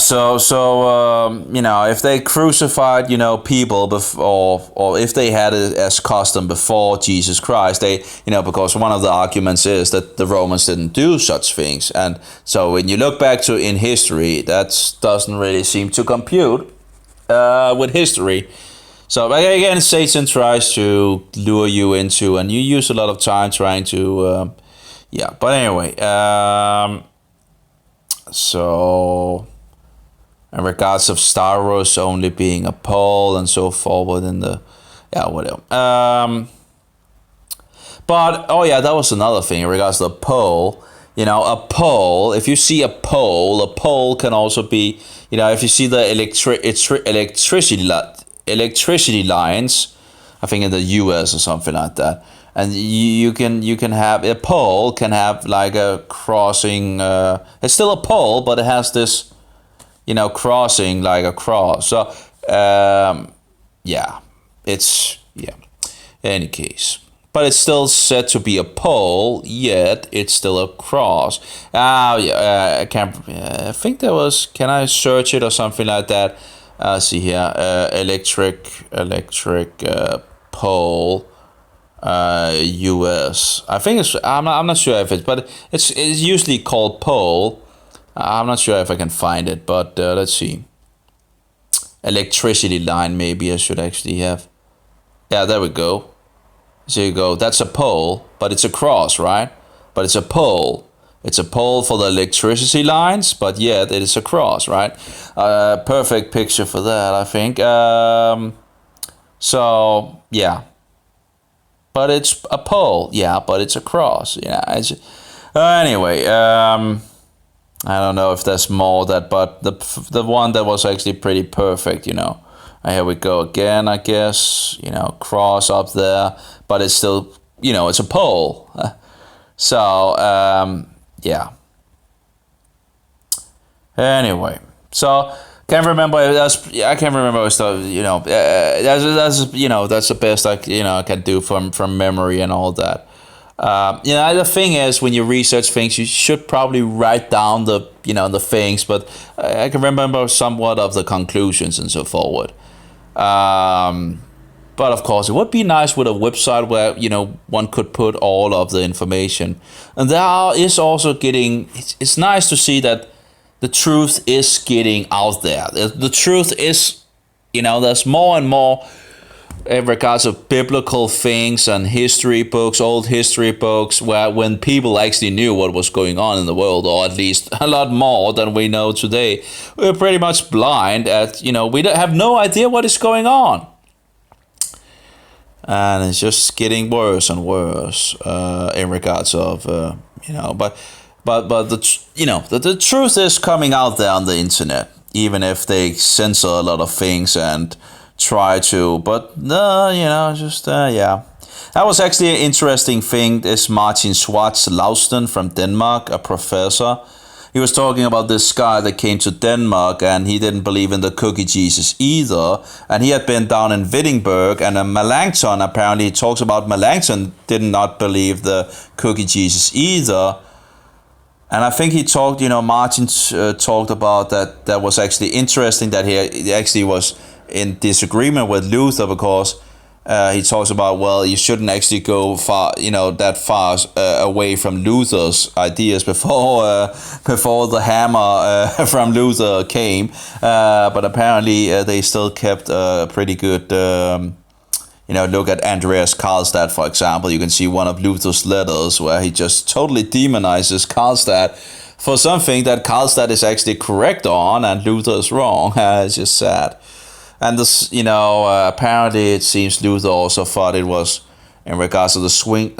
they crucified people before, or if they had it as custom before Jesus Christ, they because one of the arguments is that the Romans didn't do such things, and so when you look back to in history, that doesn't really seem to compute with history. So again, Satan tries to lure you into, and you use a lot of time trying to, But anyway, so in regards of Stavros only being a pole and so forward in the, whatever. But that was another thing in regards to the pole. A pole. If you see a pole can also be, if you see the electricity lines, I think in the US or something like that, and you can have a pole can have like a crossing. It's still a pole, but it has this, crossing like a cross. So in any case, but it's still said to be a pole, yet it's still a cross. I think there was. Can I search it or something like that? See here, electric pole, US. I think it's. I'm not sure if it's, but it's usually called pole. I'm not sure if I can find it, but let's see. Electricity line, maybe I should actually have. Yeah, there we go. So you go, that's a pole, but it's a cross, right? But it's a pole. It's a pole for the electricity lines, but yet it is a cross, right? Perfect picture for that, I think. So, yeah. But it's a pole, yeah, but it's a cross. Yeah. Anyway, I don't know if there's more that, but the one that was actually pretty perfect, Here we go again, I guess. Cross up there, but it's still, it's a pole. So, yeah. Anyway, so can't remember. I can't remember stuff. That's the best I can do from memory and all that. The thing is, when you research things, you should probably write down the things, but I can remember somewhat of the conclusions and so forward. But of course, it would be nice with a website where one could put all of the information. And there is also it's nice to see that the truth is getting out there. The truth is, there's more and more in regards of biblical things and history books, old history books, where when people actually knew what was going on in the world, or at least a lot more than we know today, we're pretty much blind at, we have no idea what is going on. And it's just getting worse and worse in regards of, but the truth is coming out there on the internet, even if they censor a lot of things and try to, but no, yeah. That was actually an interesting thing. This Martin Schwartz Lausten from Denmark, a professor. He was talking about this guy that came to Denmark and he didn't believe in the cookie Jesus either. And he had been down in Wittenberg, and Melanchthon, apparently he talks about Melanchthon did not believe the cookie Jesus either. And I think he talked, Martin talked about that was actually interesting, that he actually was in disagreement with Luther, because he talks about, well, you shouldn't actually go far, that far away from Luther's ideas before the hammer from Luther came. But apparently they still kept a pretty good, look at Andreas Karlstadt, for example. You can see one of Luther's letters where he just totally demonizes Karlstadt for something that Karlstadt is actually correct on and Luther is wrong. It's just sad. And this, apparently it seems Luther also thought it was in regards to the Zwingli.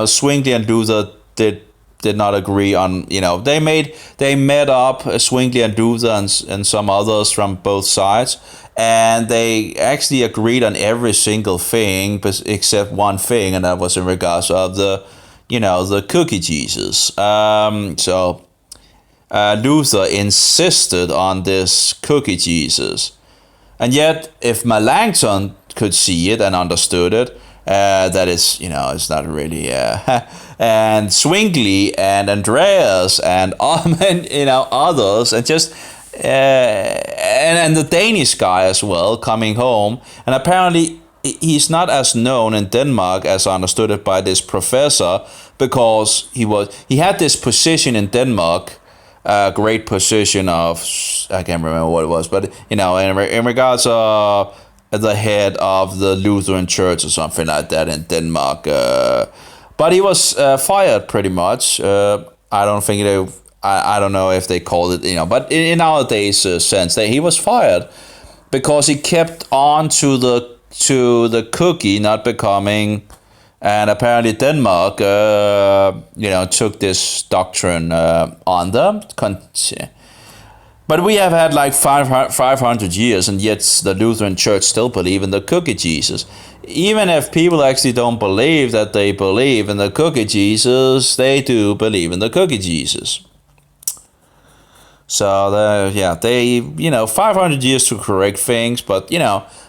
Zwingli and Luther did not agree on, they met up, Zwingli and Luther and some others from both sides, and they actually agreed on every single thing except one thing, and that was in regards of the cookie Jesus. Luther insisted on this cookie Jesus. And yet, if Melanchthon could see it and understood it, that is, it's not really... and Zwingli and Andreas and others, and just... and the Danish guy as well, coming home. And apparently, he's not as known in Denmark as I understood it by this professor, because he had this position in Denmark, a great position of, I can't remember what it was, but in regards to the head of the Lutheran Church or something like that in Denmark. But he was fired pretty much. I don't know if they called it, but in nowadays sense, that he was fired because he kept on to the cookie not becoming. And apparently Denmark, took this doctrine on them. But we have had like 500 years, and yet the Lutheran Church still believe in the cookie Jesus. Even if people actually don't believe that they believe in the cookie Jesus, they do believe in the cookie Jesus. So, they 500 years to correct things, but,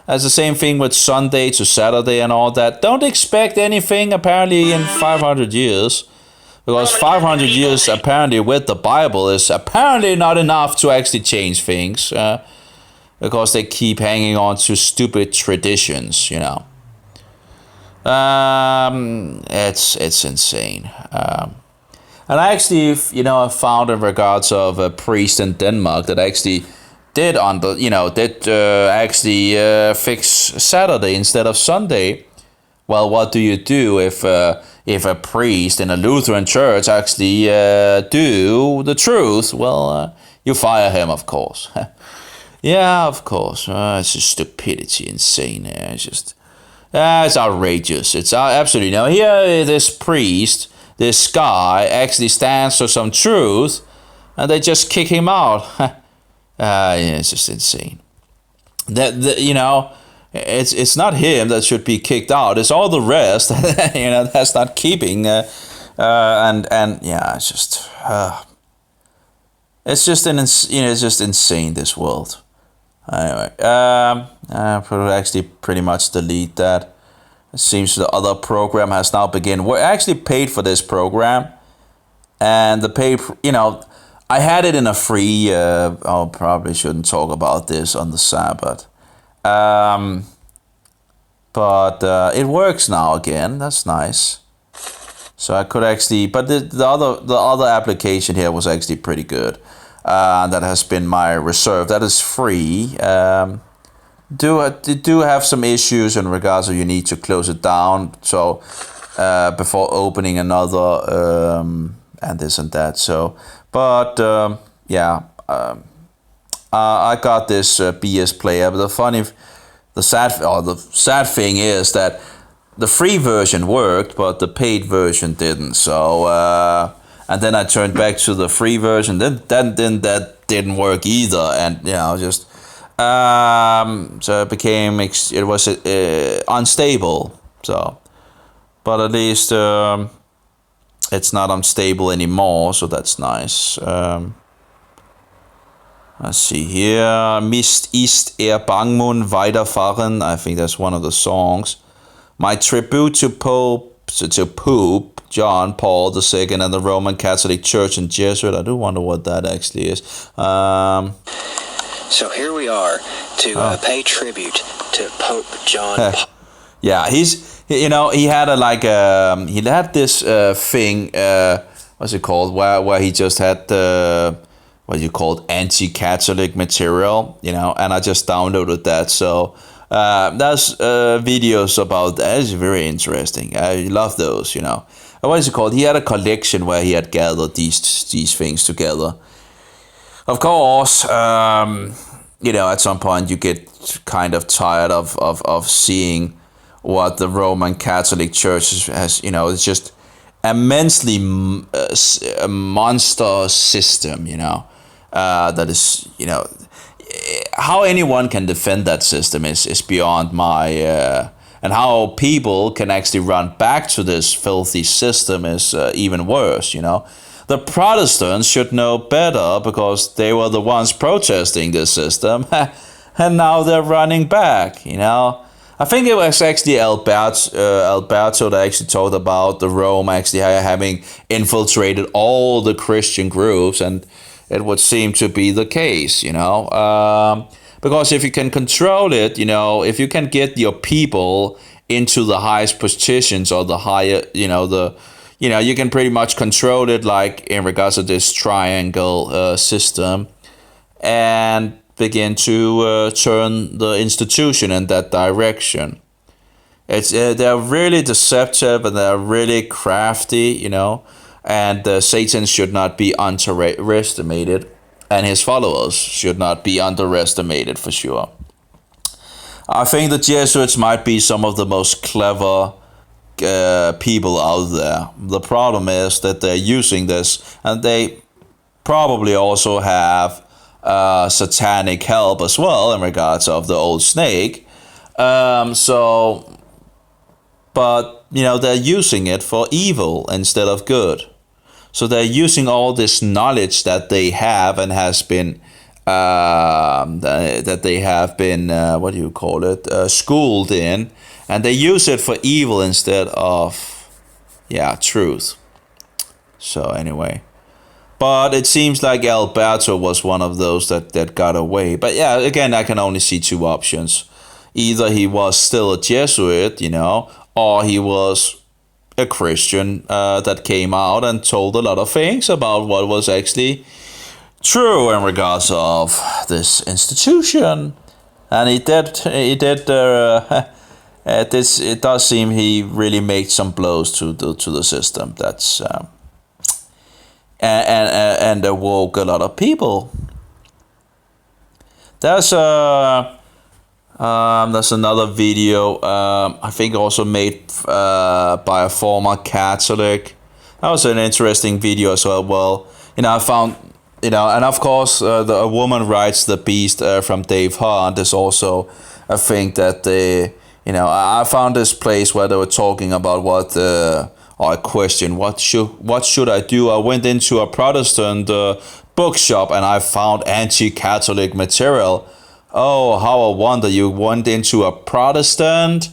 as the same thing with Sunday to Saturday and all that. Don't expect anything, apparently, in 500 years. Because 500 years, apparently, with the Bible is apparently not enough to actually change things. Because they keep hanging on to stupid traditions, It's insane. And I actually, I found in regards of a priest in Denmark that actually did actually fix Saturday instead of Sunday. Well, what do you do if a priest in a Lutheran church actually do the truth? Well, you fire him, of course. Yeah, of course. It's just stupidity, insane. It's just, it's outrageous. It's absolutely no. Here, this priest, this guy, actually stands for some truth, and they just kick him out. Yeah, it's just insane. It's not him that should be kicked out. It's all the rest, that's not keeping. And yeah, it's just it's just insane, this world. Anyway, I will actually pretty much delete that. It seems the other program has now begun. We actually paid for this program, and the pay, I had it in a free. I probably shouldn't talk about this on the Sabbath. But it works now again. That's nice. So I could actually, but the other application here was actually pretty good. That has been my reserve. That is free. Do have some issues in regards to you need to close it down. So before opening another and this and that. So, but yeah. I got this BS player, but the sad thing is that the free version worked, but the paid version didn't. So and then I turned back to the free version. Then that didn't work either, and just so it became it was unstable. So, but at least it's not unstable anymore. So that's nice. Let's see here. Mist ist Bangmun weiterfahren. I think that's one of the songs. My tribute to Pope John Paul II and the Roman Catholic Church and Jesuit. I do wonder what that actually is. So here we are to pay tribute to Pope John Paul. Yeah, he had he had this thing, what's it called, where he just had what you called anti-Catholic material, and I just downloaded that. So there's videos about that. It's very interesting. I love those, What is it called? He had a collection where he had gathered these things together. Of course, at some point you get kind of tired of seeing what the Roman Catholic Church has, it's just immensely a monster system, that is, how anyone can defend that system is beyond my, and how people can actually run back to this filthy system is even worse, The Protestants should know better because they were the ones protesting this system, and now they're running back, I think it was actually Alberto that actually talked about the Rome actually having infiltrated all the Christian groups, and it would seem to be the case, because if you can control it, if you can get your people into the highest positions or the higher, you can pretty much control it, like in regards to this triangle system, and begin to turn the institution in that direction. They're really deceptive and they're really crafty, and Satan should not be underestimated, and his followers should not be underestimated for sure. I think the Jesuits might be some of the most clever people out there. The problem is that they're using this, and they probably also have satanic help as well in regards of the old snake. But they're using it for evil instead of good. So they're using all this knowledge that they have and has been that they have been schooled in, and they use it for evil instead of truth. So anyway. But it seems like Alberto was one of those that got away. But yeah, again, I can only see two options. Either he was still a Jesuit, or he was a Christian that came out and told a lot of things about what was actually true in regards of this institution, and he did. This it does seem he really made some blows to the system. That's and awoke a lot of people. There's another video, I think also made by a former Catholic. That was an interesting video as well. Well, I found, and of course, a woman rides the beast from Dave Hunt is also a thing that they, I found this place where they were talking about what, or a question, what should I do? I went into a Protestant bookshop and I found anti-Catholic material. Oh, how I wonder you went into a Protestant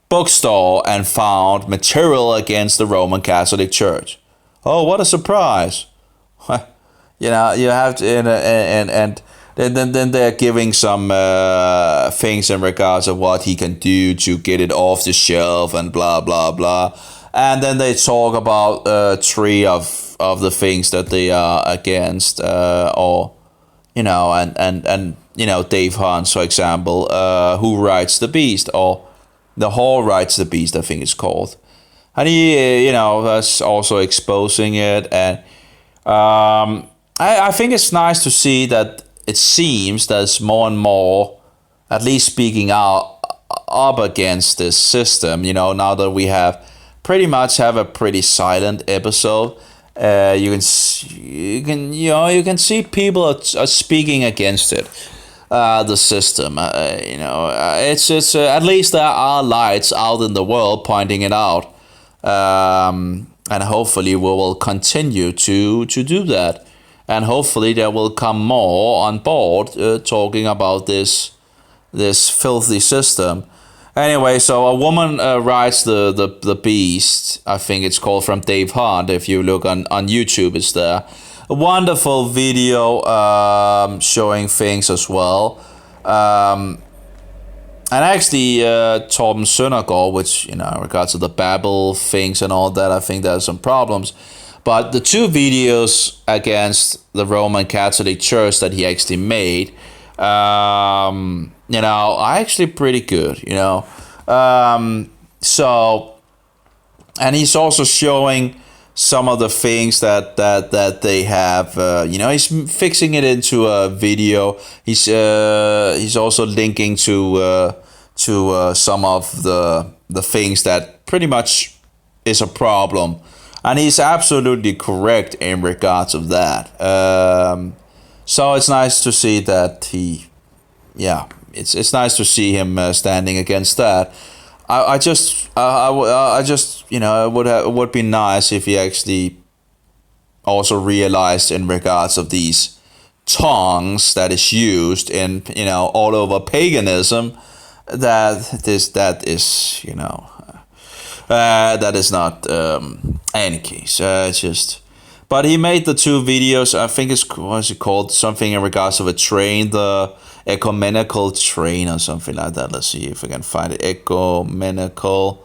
bookstore and found material against the Roman Catholic Church. Oh, what a surprise. You have to, and then they're giving some things in regards of what he can do to get it off the shelf and blah, blah, blah. And then they talk about three of the things that they are against, Dave Hunt, for example, who rides the beast, or the Hall rides the beast, I think it's called. And he, was also exposing it. And I think it's nice to see that it seems there's more and more, at least speaking out up against this system, now that we pretty much have a pretty silent episode. You can see people are speaking against it, the system. It's at least there are lights out in the world pointing it out, and hopefully we will continue to do that, and hopefully there will come more on board talking about this filthy system. Anyway, so a woman rides the beast, I think it's called, from Dave Hunt. If you look on YouTube, it's there. A wonderful video showing things as well. And actually, Torben Søndergaard, which, in regards to the Babel things and all that, I think there's some problems. But the two videos against the Roman Catholic Church that he actually made, are actually pretty good, So, and he's also showing some of the things that they have, he's fixing it into a video. He's also linking to some of the things that pretty much is a problem. And he's absolutely correct in regards of that. So it's nice to see that it's nice to see him standing against that. I just it would be nice if he actually also realized in regards of these tongues that is used in all over paganism, that is not any case. But he made the two videos. I think what's it called? Something in regards of a train, the ecumenical train or something like that. Let's see if I can find it. Ecumenical.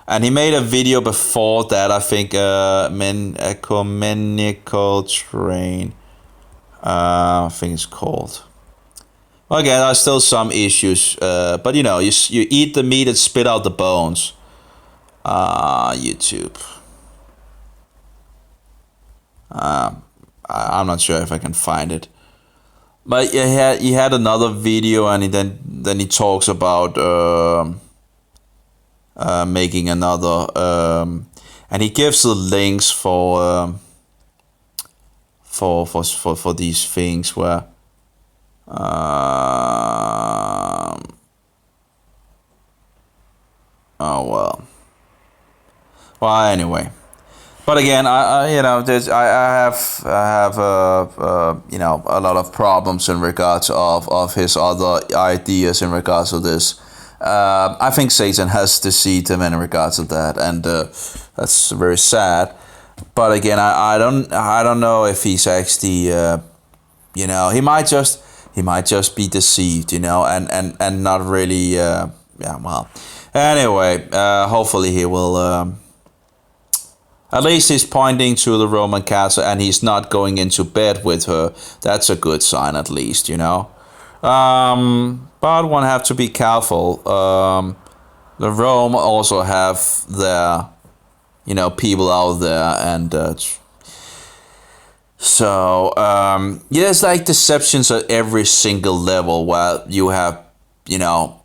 And he made a video before that, I think, ecumenical train. I think it's called. Well, again, there's still some issues. But you eat the meat and spit out the bones. YouTube. I'm not sure if I can find it, but he had another video, and then he talks about making another, and he gives the links for these things where anyway. But again, I have a lot of problems in regards of his other ideas in regards to this. I think Satan has deceived him in regards to that, and that's very sad. But again, I don't know if he's actually he might just be deceived, and not really Anyway, hopefully he will At least he's pointing to the Roman Catholic, and he's not going into bed with her. That's a good sign, at least, you know. But one have to be careful. The Rome also have their, you know, people out there, and yeah, it's like deceptions at every single level where you have, you know,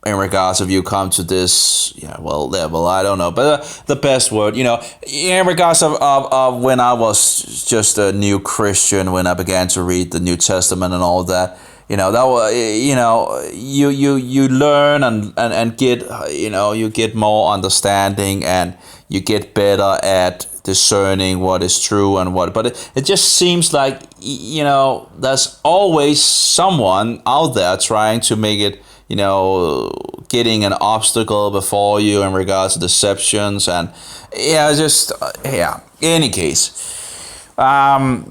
in regards if you come to this, level, I don't know, but the best word, you know, in regards of when I was just a new Christian, when I began to read the New Testament and all that, you know, that was, you know, you learn and get, you know, you get more understanding, and you get better at discerning what is true and what, but it just seems like, you know, there's always someone out there trying to make it, you know, getting an obstacle before you in regards to deceptions, and yeah, just yeah. In any case, I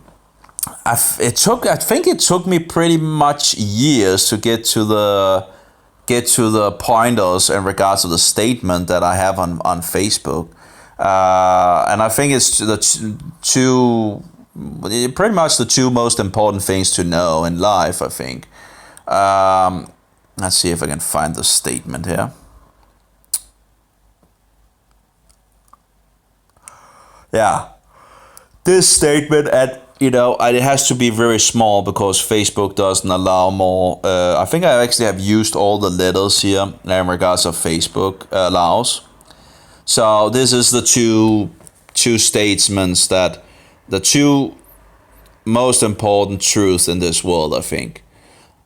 think it took me pretty much years to get to the pointers in regards to the statement that I have on Facebook, and I think it's pretty much the two most important things to know in life, I think. Let's see if I can find the statement here. Yeah, this statement, and you know, it has to be very small because Facebook doesn't allow more. I think I actually have used all the letters here in regards of Facebook allows. So this is the two statements that the two most important truths in this world, I think.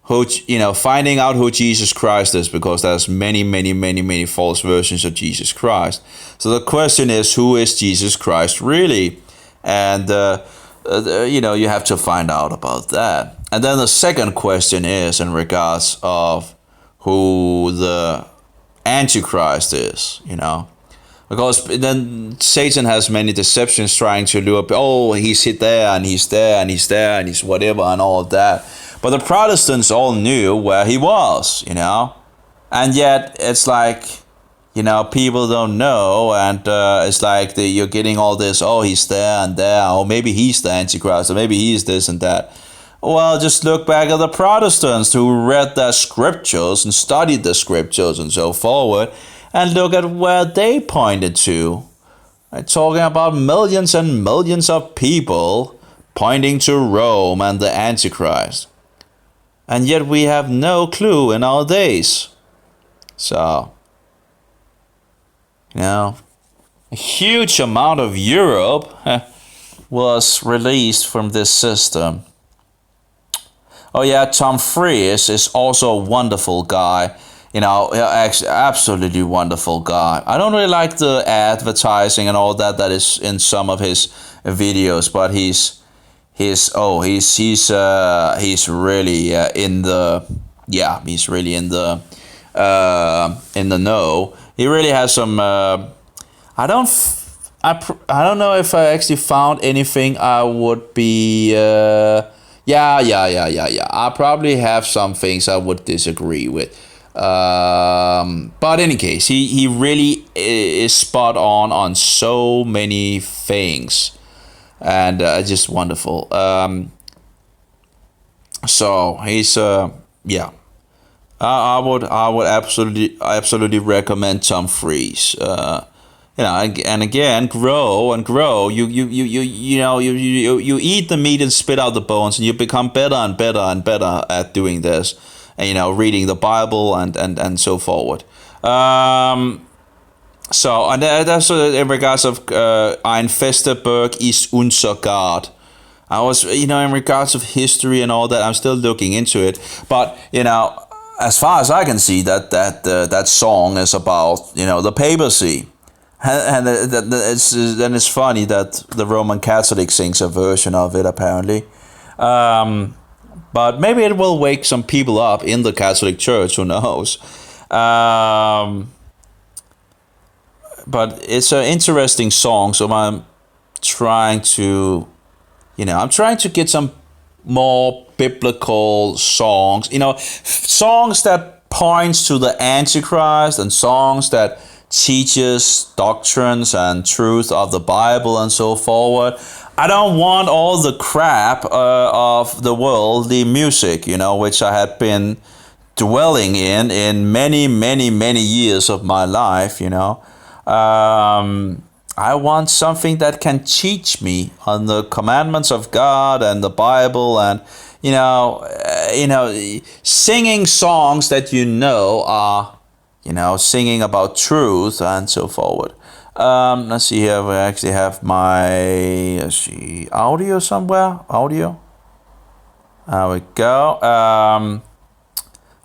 Who, you know, finding out who Jesus Christ is, because there's many false versions of Jesus Christ. So the question is, who is Jesus Christ really? And you know, you have to find out about that. And then the second question is in regards of who the Antichrist is, you know. Because then Satan has many deceptions trying to lure up, oh, he's there and he's there and he's there and he's whatever and all of that. But the Protestants all knew where he was, you know. And yet it's like, you know, people don't know, and it's like you're getting all this, oh, he's there and there, or maybe he's the Antichrist, or maybe he's this and that. Well, just look back at the Protestants who read their scriptures and studied the scriptures and so forward, and look at where they pointed to. I'm talking about millions and millions of people pointing to Rome and the Antichrist. And yet we have no clue in our days. So, you know, a huge amount of Europe was released from this system. Oh yeah, Tom Fries is also a wonderful guy. You know, actually, absolutely wonderful guy. I don't really like the advertising and all that is in some of his videos, but he's really in the know. He really has some. I don't know if I actually found anything I would be. Yeah. I probably have some things I would disagree with. But in any case, he really is spot on so many things. And just wonderful. So he's yeah. I would absolutely recommend Tom Fries. You know, and again, grow. You know, you eat the meat and spit out the bones, and you become better and better at doing this. And, you know, reading the Bible and so forward. So, and that's in regards of Ein fester Berg ist unser Gott. I was, you know, in regards of history and all that, I'm still looking into it. But, you know, as far as I can see, that song is about, you know, the papacy. And it's funny that the Roman Catholic sings a version of it, apparently. But maybe it will wake some people up in the Catholic Church, who knows. But it's an interesting song, so I'm trying to get some more biblical songs. You know, songs that points to the Antichrist and songs that teaches doctrines and truth of the Bible and so forward. I don't want all the crap of the worldly music, which I had been dwelling in many, many, many years of my life, I want something that can teach me on the commandments of God and the Bible, and singing songs that are singing about truth and so forward. Let's see here. We actually have my audio somewhere. Audio. There we go. I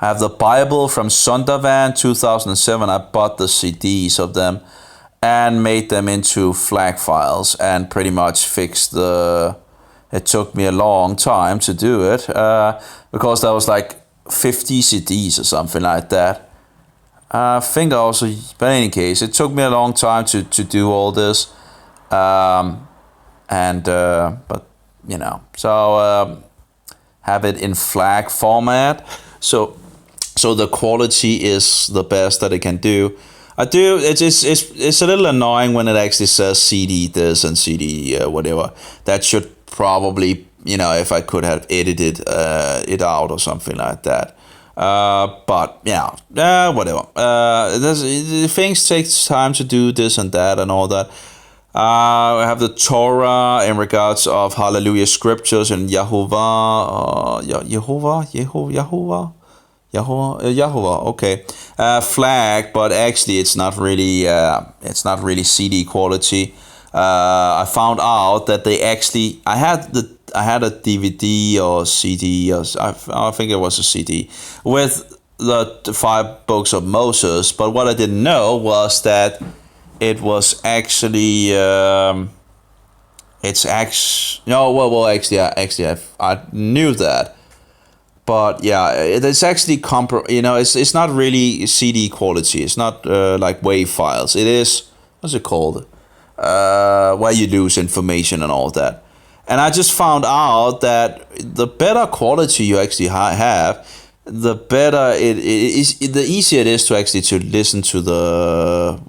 have the Bible from Sondervan 2007. I bought the CDs of them and made them into FLAC files and pretty much fixed it took me a long time to do it because there was like 50 CDs or something like that. I think also, but in any case, it took me a long time to do all this. Have it in FLAC format. So the quality is the best that it can do. It's a little annoying when it actually says CD this and CD whatever. That should probably, if I could have edited it out or something like that. But yeah, whatever. Things take time to do this and that and all that. I have the Torah in regards of Hallelujah scriptures and Yahovah. Okay. FLAC, but actually it's not really CD quality. I found out that they actually I had a DVD or CD, or I think it was a CD with the 5 books of Moses. But what I didn't know was that it was actually I knew that. But yeah, it's actually it's not really CD quality. It's not like WAV files. It is, what's it called? Where you lose information and all that. And I just found out that the better quality you actually have, the better it is, the easier it is to actually to listen to the,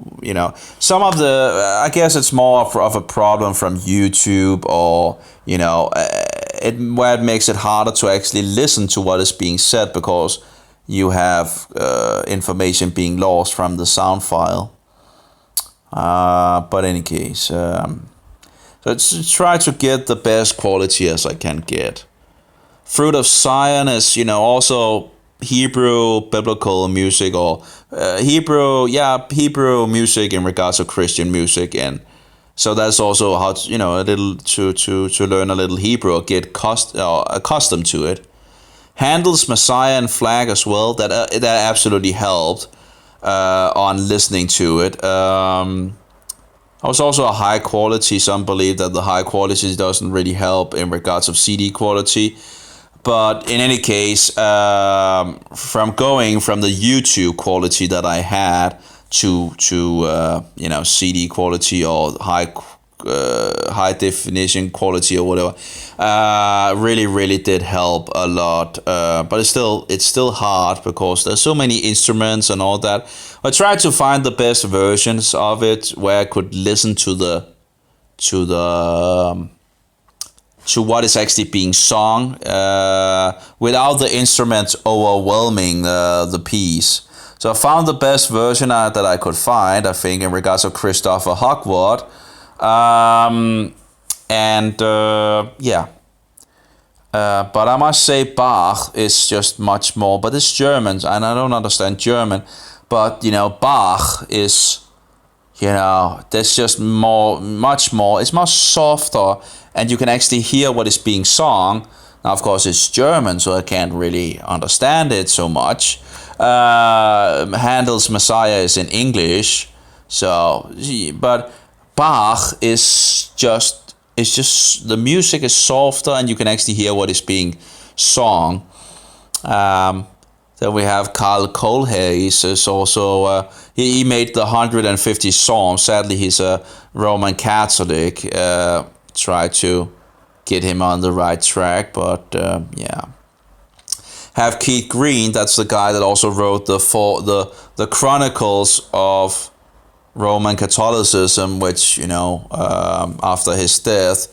some of the, I guess it's more of a problem from YouTube or, where it makes it harder to actually listen to what is being said because you have information being lost from the sound file. But in any case, so let's try to get the best quality as I can get. Fruit of Zion is, also Hebrew biblical music or Hebrew music in regards to Christian music, and so that's also how to, a little to learn a little Hebrew or get accustomed to it. Handel's Messiah and FLAC as well. That absolutely helped on listening to it. It was also a high quality. Some believe that the high quality doesn't really help in regards of CD quality. But in any case, from going from the YouTube quality that I had to CD quality or high definition quality or whatever, really did help a lot. But it's still hard because there's so many instruments and all that. I tried to find the best versions of it where I could listen to what is actually being sung without the instruments overwhelming the piece. So I found the best version that I could find, I think, in regards of Christopher Hogwart. But I must say Bach is just much more, but it's German and I don't understand German, but Bach is, there's just much more, it's much softer and you can actually hear what is being sung. Now of course it's German, so I can't really understand it so much. Handel's Messiah is in English, but Bach is just the music is softer and you can actually hear what is being sung. Then we have Carl Kohlhaas is also he made the 150 Psalms. Sadly, he's a Roman Catholic. Try to get him on the right track, but Have Keith Green. That's the guy that also wrote the Chronicles of Roman Catholicism, which, after his death,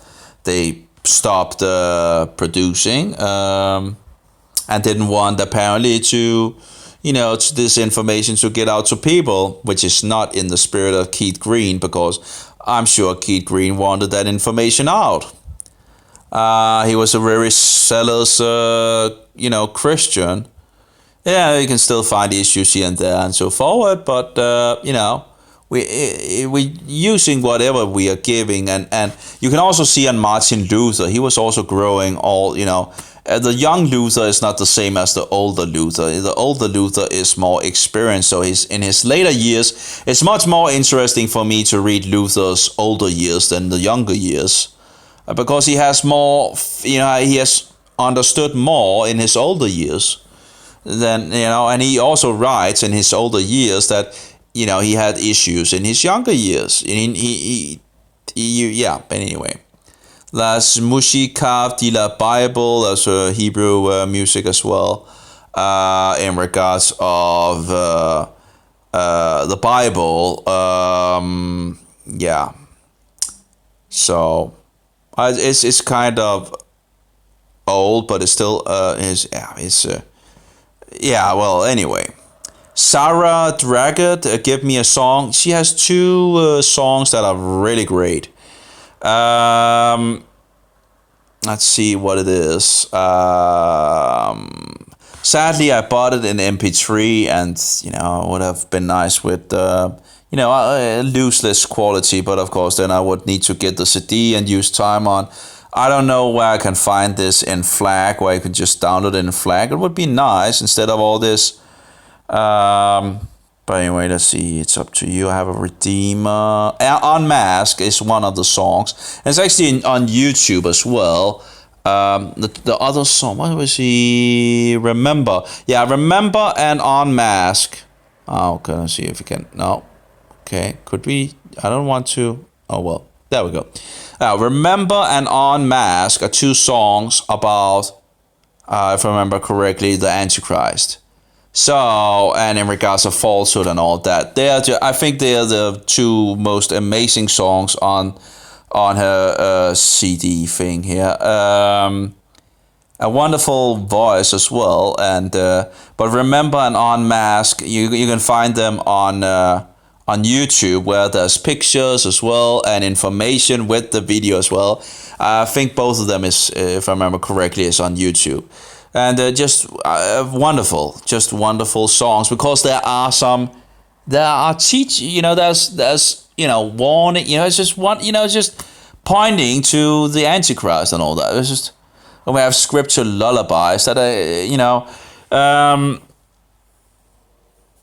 they stopped producing, and didn't want apparently to, this information to get out to people, which is not in the spirit of Keith Green, because I'm sure Keith Green wanted that information out. He was a very zealous, Christian. Yeah, you can still find issues here and there and so forward, but, we using whatever we are giving, and you can also see on Martin Luther, he was also growing all, the young Luther is not the same as the older Luther. The older Luther is more experienced, so in his later years, it's much more interesting for me to read Luther's older years than the younger years, because he has more, he has understood more in his older years than, and he also writes in his older years that, he had issues in his younger years. But anyway. Las Musika de la Bible, that's Hebrew music as well, in regards of the Bible. So it's kind of old, but it's still anyway. Sarah Draggett, Give Me a Song. She has two songs that are really great. Let's see what it is. Sadly, I bought it in MP3, and it would have been nice with looseless quality, but of course then I would need to get the CD and use time on. I don't know where I can find this in FLAC, where I could just download it in FLAC. It would be nice instead of all this. But anyway, let's see. It's up to you. I have a Redeemer. Unmask is one of the songs. And it's actually on YouTube as well. The other song, what was he? Remember. Yeah, Remember and Unmask. Oh, okay, let's see if we can. No. Okay, could we? I don't want to. Oh, well. There we go. Remember and Unmask are two songs about, if I remember correctly, the Antichrist. So, and in regards of falsehood and all that, I think they are the two most amazing songs on her CD thing here. A wonderful voice as well, and but Remember and Unmask, you can find them on YouTube, where there's pictures as well and information with the video as well. I think both of them is, if I remember correctly, is on YouTube. And just wonderful songs, because there are there's warning, it's just just pointing to the Antichrist and all that. It's just, we have scripture lullabies that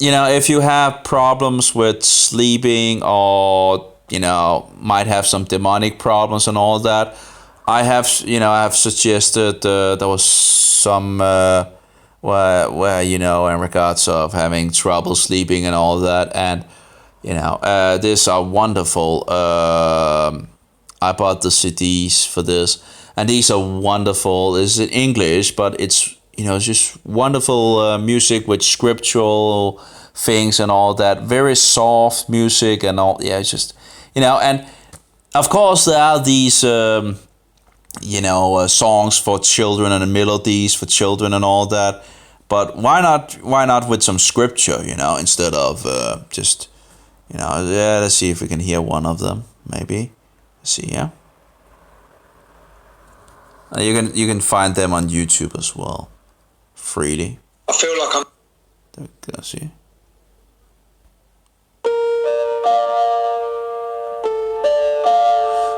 if you have problems with sleeping, or might have some demonic problems and all that, I have suggested there was some where in regards of having trouble sleeping and all that, and these are wonderful. I bought the CDs for this, and these are wonderful. It's in English, but it's it's just wonderful music with scriptural things and all that. Very soft music and all. Yeah, it's just and of course there are these. Songs for children and melodies for children and all that, but why not with some scripture, instead of just, let's see if we can hear one of them, maybe. Let's see, yeah. You can find them on YouTube as well, freely. I feel like I'm. Let's see.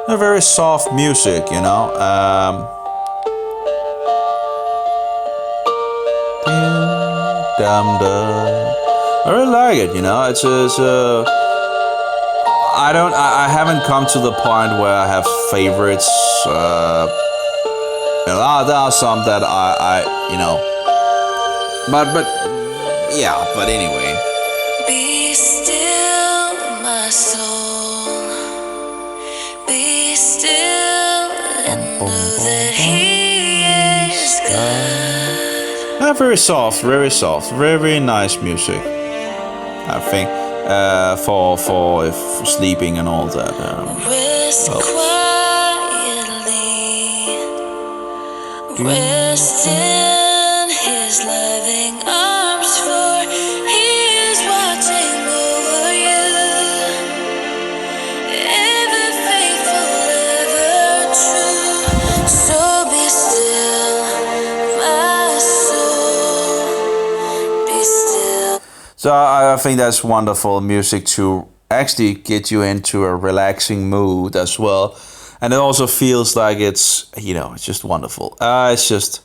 A very soft music, I really like it, I haven't come to the point where I have favorites. There are some that I but anyway. Be still, my soul. Be still and know that He is good. Very soft, very nice music, I think. for sleeping and all that. Rest quietly, rest in his loving arms, for he is watching over you, ever faithful, ever true. So be still, my soul, be still. So I think that's wonderful music to actually get you into a relaxing mood as well. And it also feels like it's, it's just wonderful. It's just,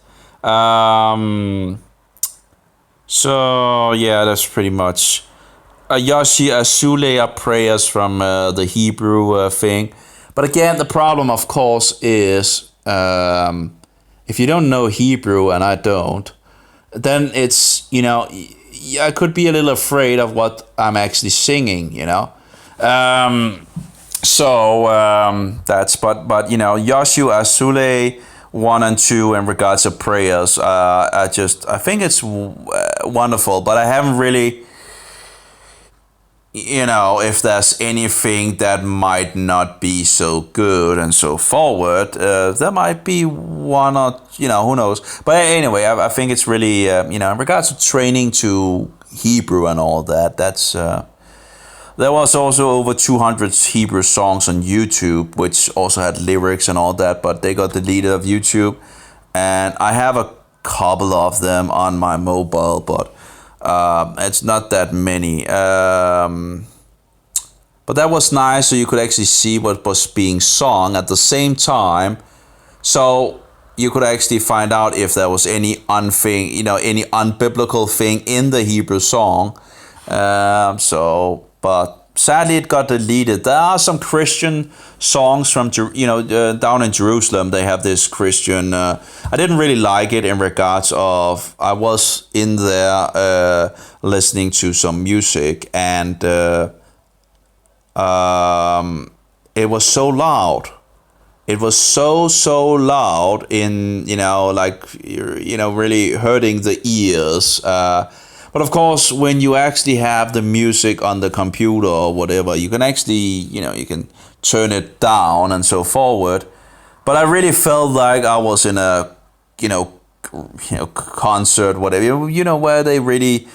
so yeah, that's pretty much Yoshi Azulea prayers from the Hebrew thing. But again, the problem, of course, is if you don't know Hebrew, and I don't, then it's, I could be a little afraid of what I'm actually singing, that's, but Yoshua Azule 1 and 2 in regards to prayers, I think it's wonderful, but I haven't really, if there's anything that might not be so good and so forward, there might be one or, who knows. But anyway, I think it's really, in regards to training to Hebrew and all that, that's, there was also over 200 Hebrew songs on YouTube, which also had lyrics and all that, but they got deleted of YouTube. And I have a couple of them on my mobile, but it's not that many. But that was nice, so you could actually see what was being sung at the same time. So you could actually find out if there was any any unbiblical thing in the Hebrew song. But sadly it got deleted. There are some Christian songs from, down in Jerusalem. They have this Christian, I didn't really like it in regards of, I was in there listening to some music, and it was so loud. It was so loud in, really hurting the ears. But of course, when you actually have the music on the computer or whatever, you can actually, you can turn it down and so forward. But I really felt like I was in a, concert, whatever, where they really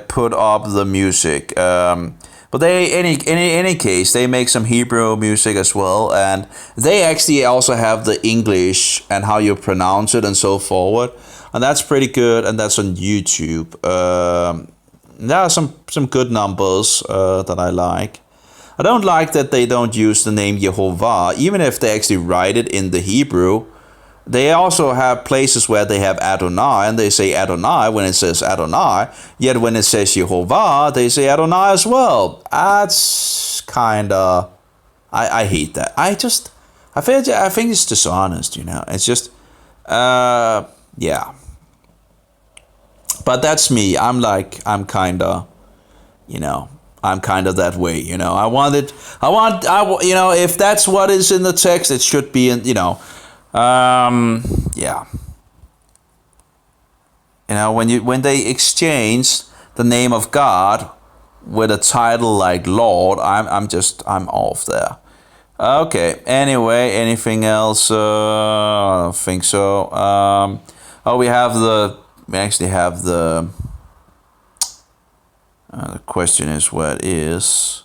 put up the music. But they, in any case, they make some Hebrew music as well, and they actually also have the English and how you pronounce it and so forward, and that's pretty good, and that's on YouTube. There are some good numbers that I like. I don't like that they don't use the name Yehovah, even if they actually write it in the Hebrew. They also have places where they have Adonai, and they say Adonai when it says Adonai, yet when it says Yehovah, they say Adonai as well. That's kind of, I hate that. I think it's dishonest, It's just, yeah. But that's me. I'm kind of, I'm kind of that way, if that's what is in the text, it should be in, yeah. When they exchange the name of God with a title like Lord, I'm off there. Okay. Anyway, anything else? I don't think so. We actually have the. The question is where it is.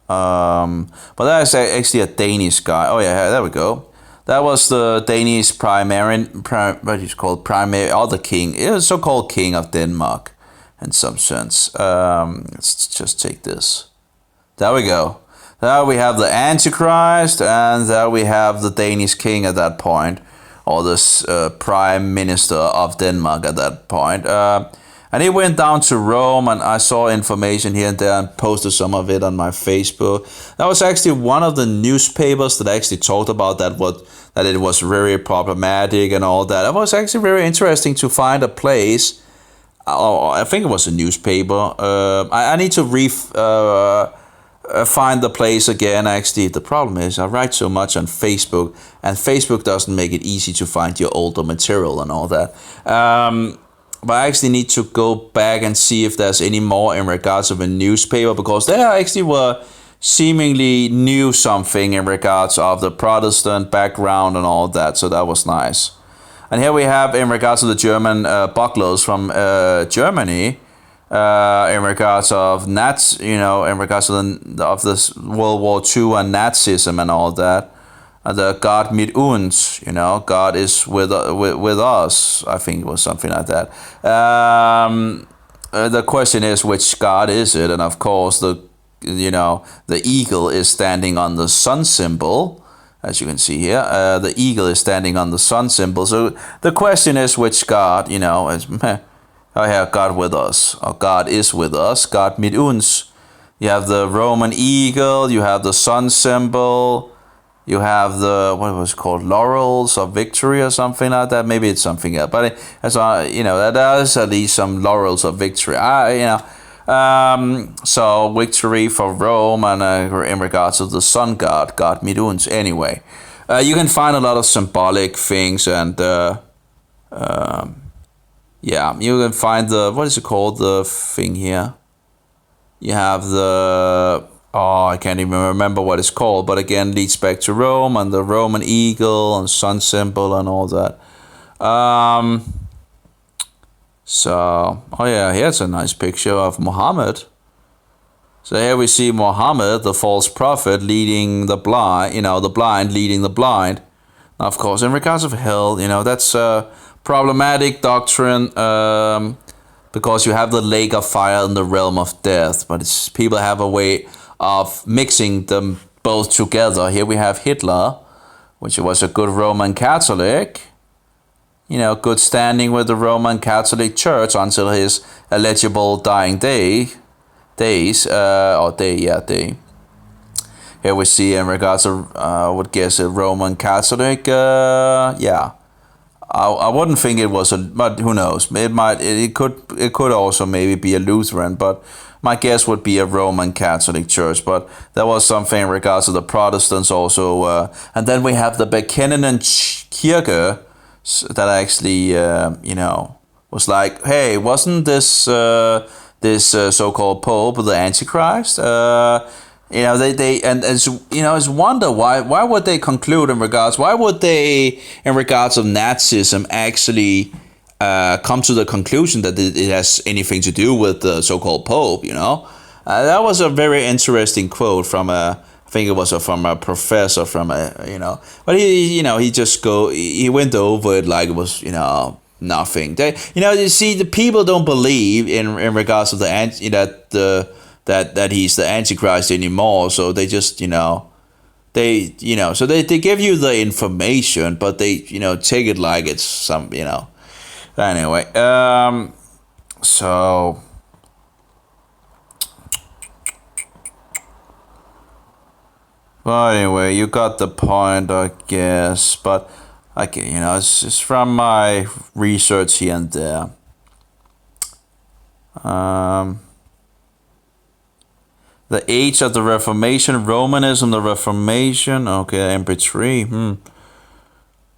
But that is actually a Danish guy. Oh yeah, there we go. That was the Danish the king. It was so-called king of Denmark, in some sense. Let's just take this. There we go. There we have the Antichrist, and there we have the Danish king at that point, or this prime minister of Denmark at that point. And he went down to Rome, and I saw information here and there and posted some of it on my Facebook. That was actually one of the newspapers that actually talked about that it was very problematic and all that. It was actually very interesting to find a place. I think it was a newspaper. I need to find the place again. Actually, the problem is I write so much on Facebook, and Facebook doesn't make it easy to find your older material and all that. but I actually need to go back and see if there's any more in regards of a newspaper, because they actually were seemingly knew something in regards of the Protestant background and all that, so that was nice. And here we have in regards to the German bucklers from Germany, in regards of in regards to of this World War II and Nazism and all that. The God mit uns, God is with us. I think it was something like that. The question is, which God is it? And of course, the eagle is standing on the sun symbol, as you can see here. The eagle is standing on the sun symbol. So the question is, which God? Is God with us, or God is with us? God mit uns. You have the Roman eagle. You have the sun symbol. You have the, what was it called, laurels of victory or something like that. Maybe it's something else, but that is at least some laurels of victory. So victory for Rome, and in regards to the sun god, God mit uns. Anyway, you can find a lot of symbolic things, and you can find the, what is it called, the thing here. You have the, I can't even remember what it's called, but again, leads back to Rome and the Roman eagle and sun symbol and all that. Here's a nice picture of Muhammad. So here we see Muhammad, the false prophet, leading the blind, the blind leading the blind. Now, of course, in regards of hell, that's a problematic doctrine, because you have the lake of fire in the realm of death, but people have a way of mixing them both together. Here we have Hitler, which was a good Roman Catholic, good standing with the Roman Catholic Church until his illegible dying day. Here we see in regards to, I would guess, a Roman Catholic, I wouldn't think it was but who knows? It could also maybe be a Lutheran, but my guess would be a Roman Catholic church. But there was something in regards to the Protestants also, and then we have the Bekennenden Kirche that actually, was like, hey, wasn't this so-called Pope the Antichrist? It's wonder why would they conclude in regards, why would they in regards of Nazism actually come to the conclusion that it has anything to do with the so-called Pope, that was a very interesting quote from I think it was from a professor but he went over it like it was, nothing. You see, the people don't believe in regards to that he's the Antichrist anymore, so they just so they give you the information, but they take it like it's some anyway. Well, anyway, you got the point, I guess, but it's just from my research here and there. The age of the Reformation, Romanism, the Reformation. Okay, MP3.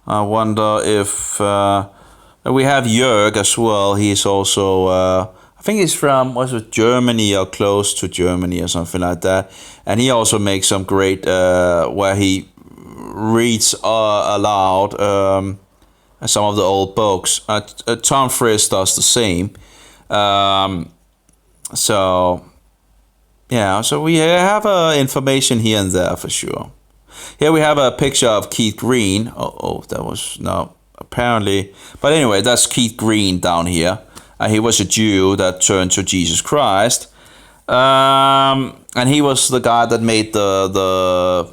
I wonder if we have Jörg as well. He's also, I think he's from, Germany or close to Germany or something like that. And he also makes some great, where he reads aloud some of the old books. Tom Friss does the same. So we have information here and there for sure. Here we have a picture of Keith Green. Apparently. But anyway, that's Keith Green down here. He was a Jew that turned to Jesus Christ. And he was the guy that made the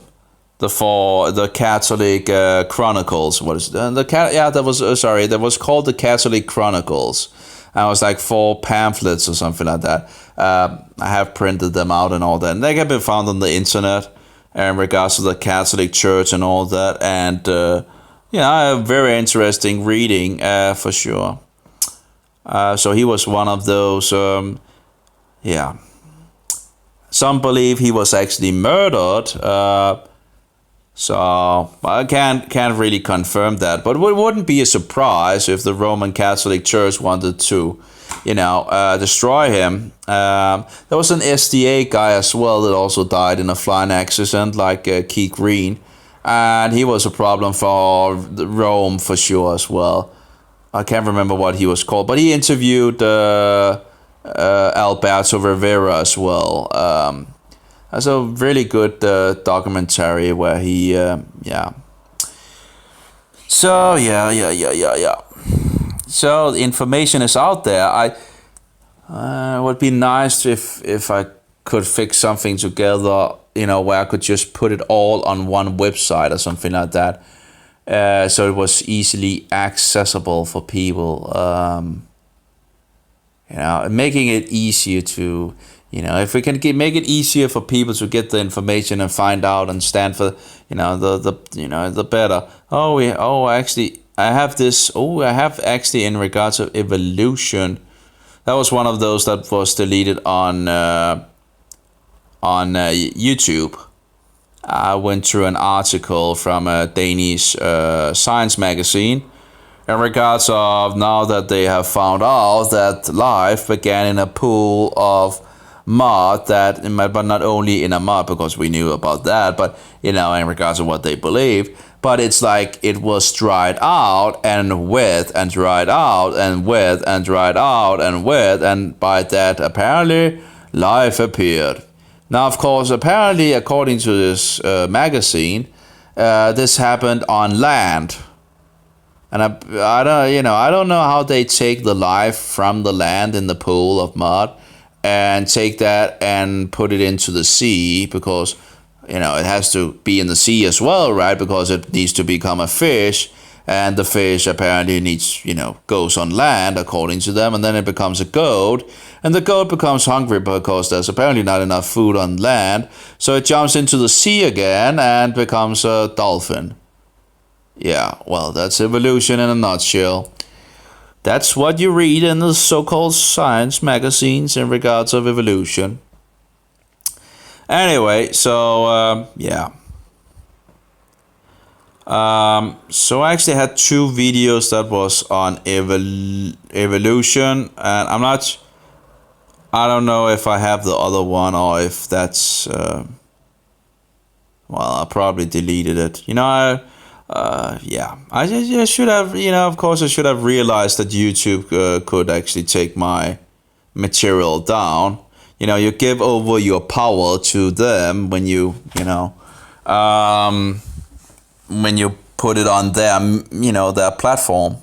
Catholic Chronicles. What is it? That was called the Catholic Chronicles. And it was like 4 pamphlets or something like that. I have printed them out and all that. And they can be found on the internet in regards to the Catholic Church and all that. And, very interesting reading for sure. So he was one of those, Some believe he was actually murdered So I can't really confirm that, but it wouldn't be a surprise if the Roman Catholic Church wanted to, destroy him. There was an SDA guy as well that also died in a flying accident, like Keith Green, and he was a problem for Rome for sure as well. I can't remember what he was called, but he interviewed Alberto Rivera as well. That's a really good documentary where he, So yeah. So the information is out there. It would be nice if I could fix something together, where I could just put it all on one website or something like that. So it was easily accessible for people. Making it easier to, if we can make it easier for people to get the information and find out and stand for, the better. I have actually in regards of evolution, that was one of those that was deleted on YouTube. I went through an article from a Danish science magazine in regards of now that they have found out that life began in a pool of mud, but not only in a mud, because we knew about that, but in regards of what they believe, but it's like it was dried out and wet and dried out and wet and dried out and wet, and by that apparently life appeared. Now, of course, apparently, according to this magazine, this happened on land, and I don't know how they take the life from the land in the pool of mud and take that and put it into the sea, because it has to be in the sea as well, right? Because it needs to become a fish, and the fish apparently needs, goes on land according to them, and then it becomes a goat, and the goat becomes hungry because there's apparently not enough food on land, so it jumps into the sea again and becomes a dolphin. Yeah, well, that's evolution in a nutshell. That's what you read in the so-called science magazines in regards of evolution. Anyway, so so I actually had 2 videos that was on evolution, and I don't know if I have the other one or if that's, I probably deleted it. I should have, of course I should have realized that YouTube could actually take my material down. You give over your power to them when you put it on their platform.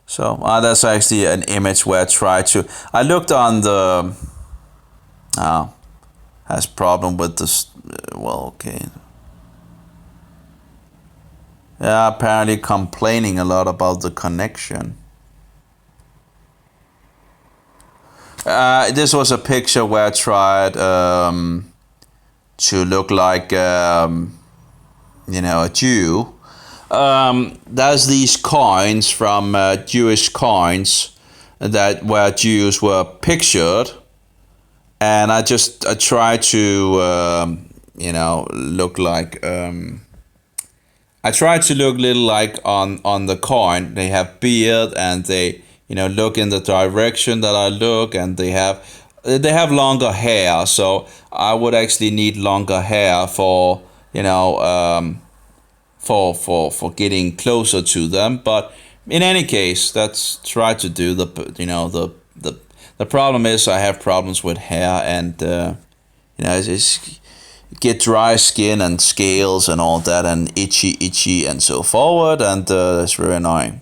So that's actually an image where I looked on the, has problem with this, okay. Yeah, apparently complaining a lot about the connection. This was a picture where I tried to look like, a Jew. There's these coins from Jewish coins where Jews were pictured, and I tried to, look like. I tried to look little like on the coin. They have beard, and they look in the direction that I look, and they have longer hair. So I would actually need longer hair for for getting closer to them. But in any case, that's try to do the problem is I have problems with hair, and it's get dry skin and scales and all that, and itchy and so forward, and it's very annoying.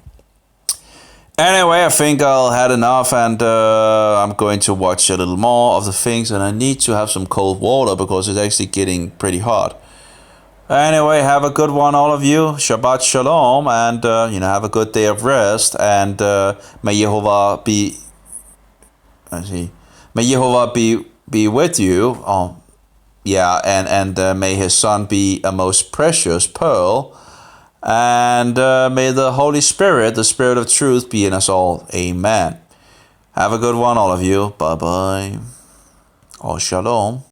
Anyway, I think I'll had enough, and I'm going to watch a little more of the things, and I need to have some cold water because it's actually getting pretty hot. Anyway, have a good one, all of you. Shabbat shalom, and have a good day of rest, and may Yehovah be with you. And may his son be a most precious pearl, and may the Holy Spirit, the Spirit of truth, be in us all. Amen. Have a good one, all of you. Bye-bye. Or shalom.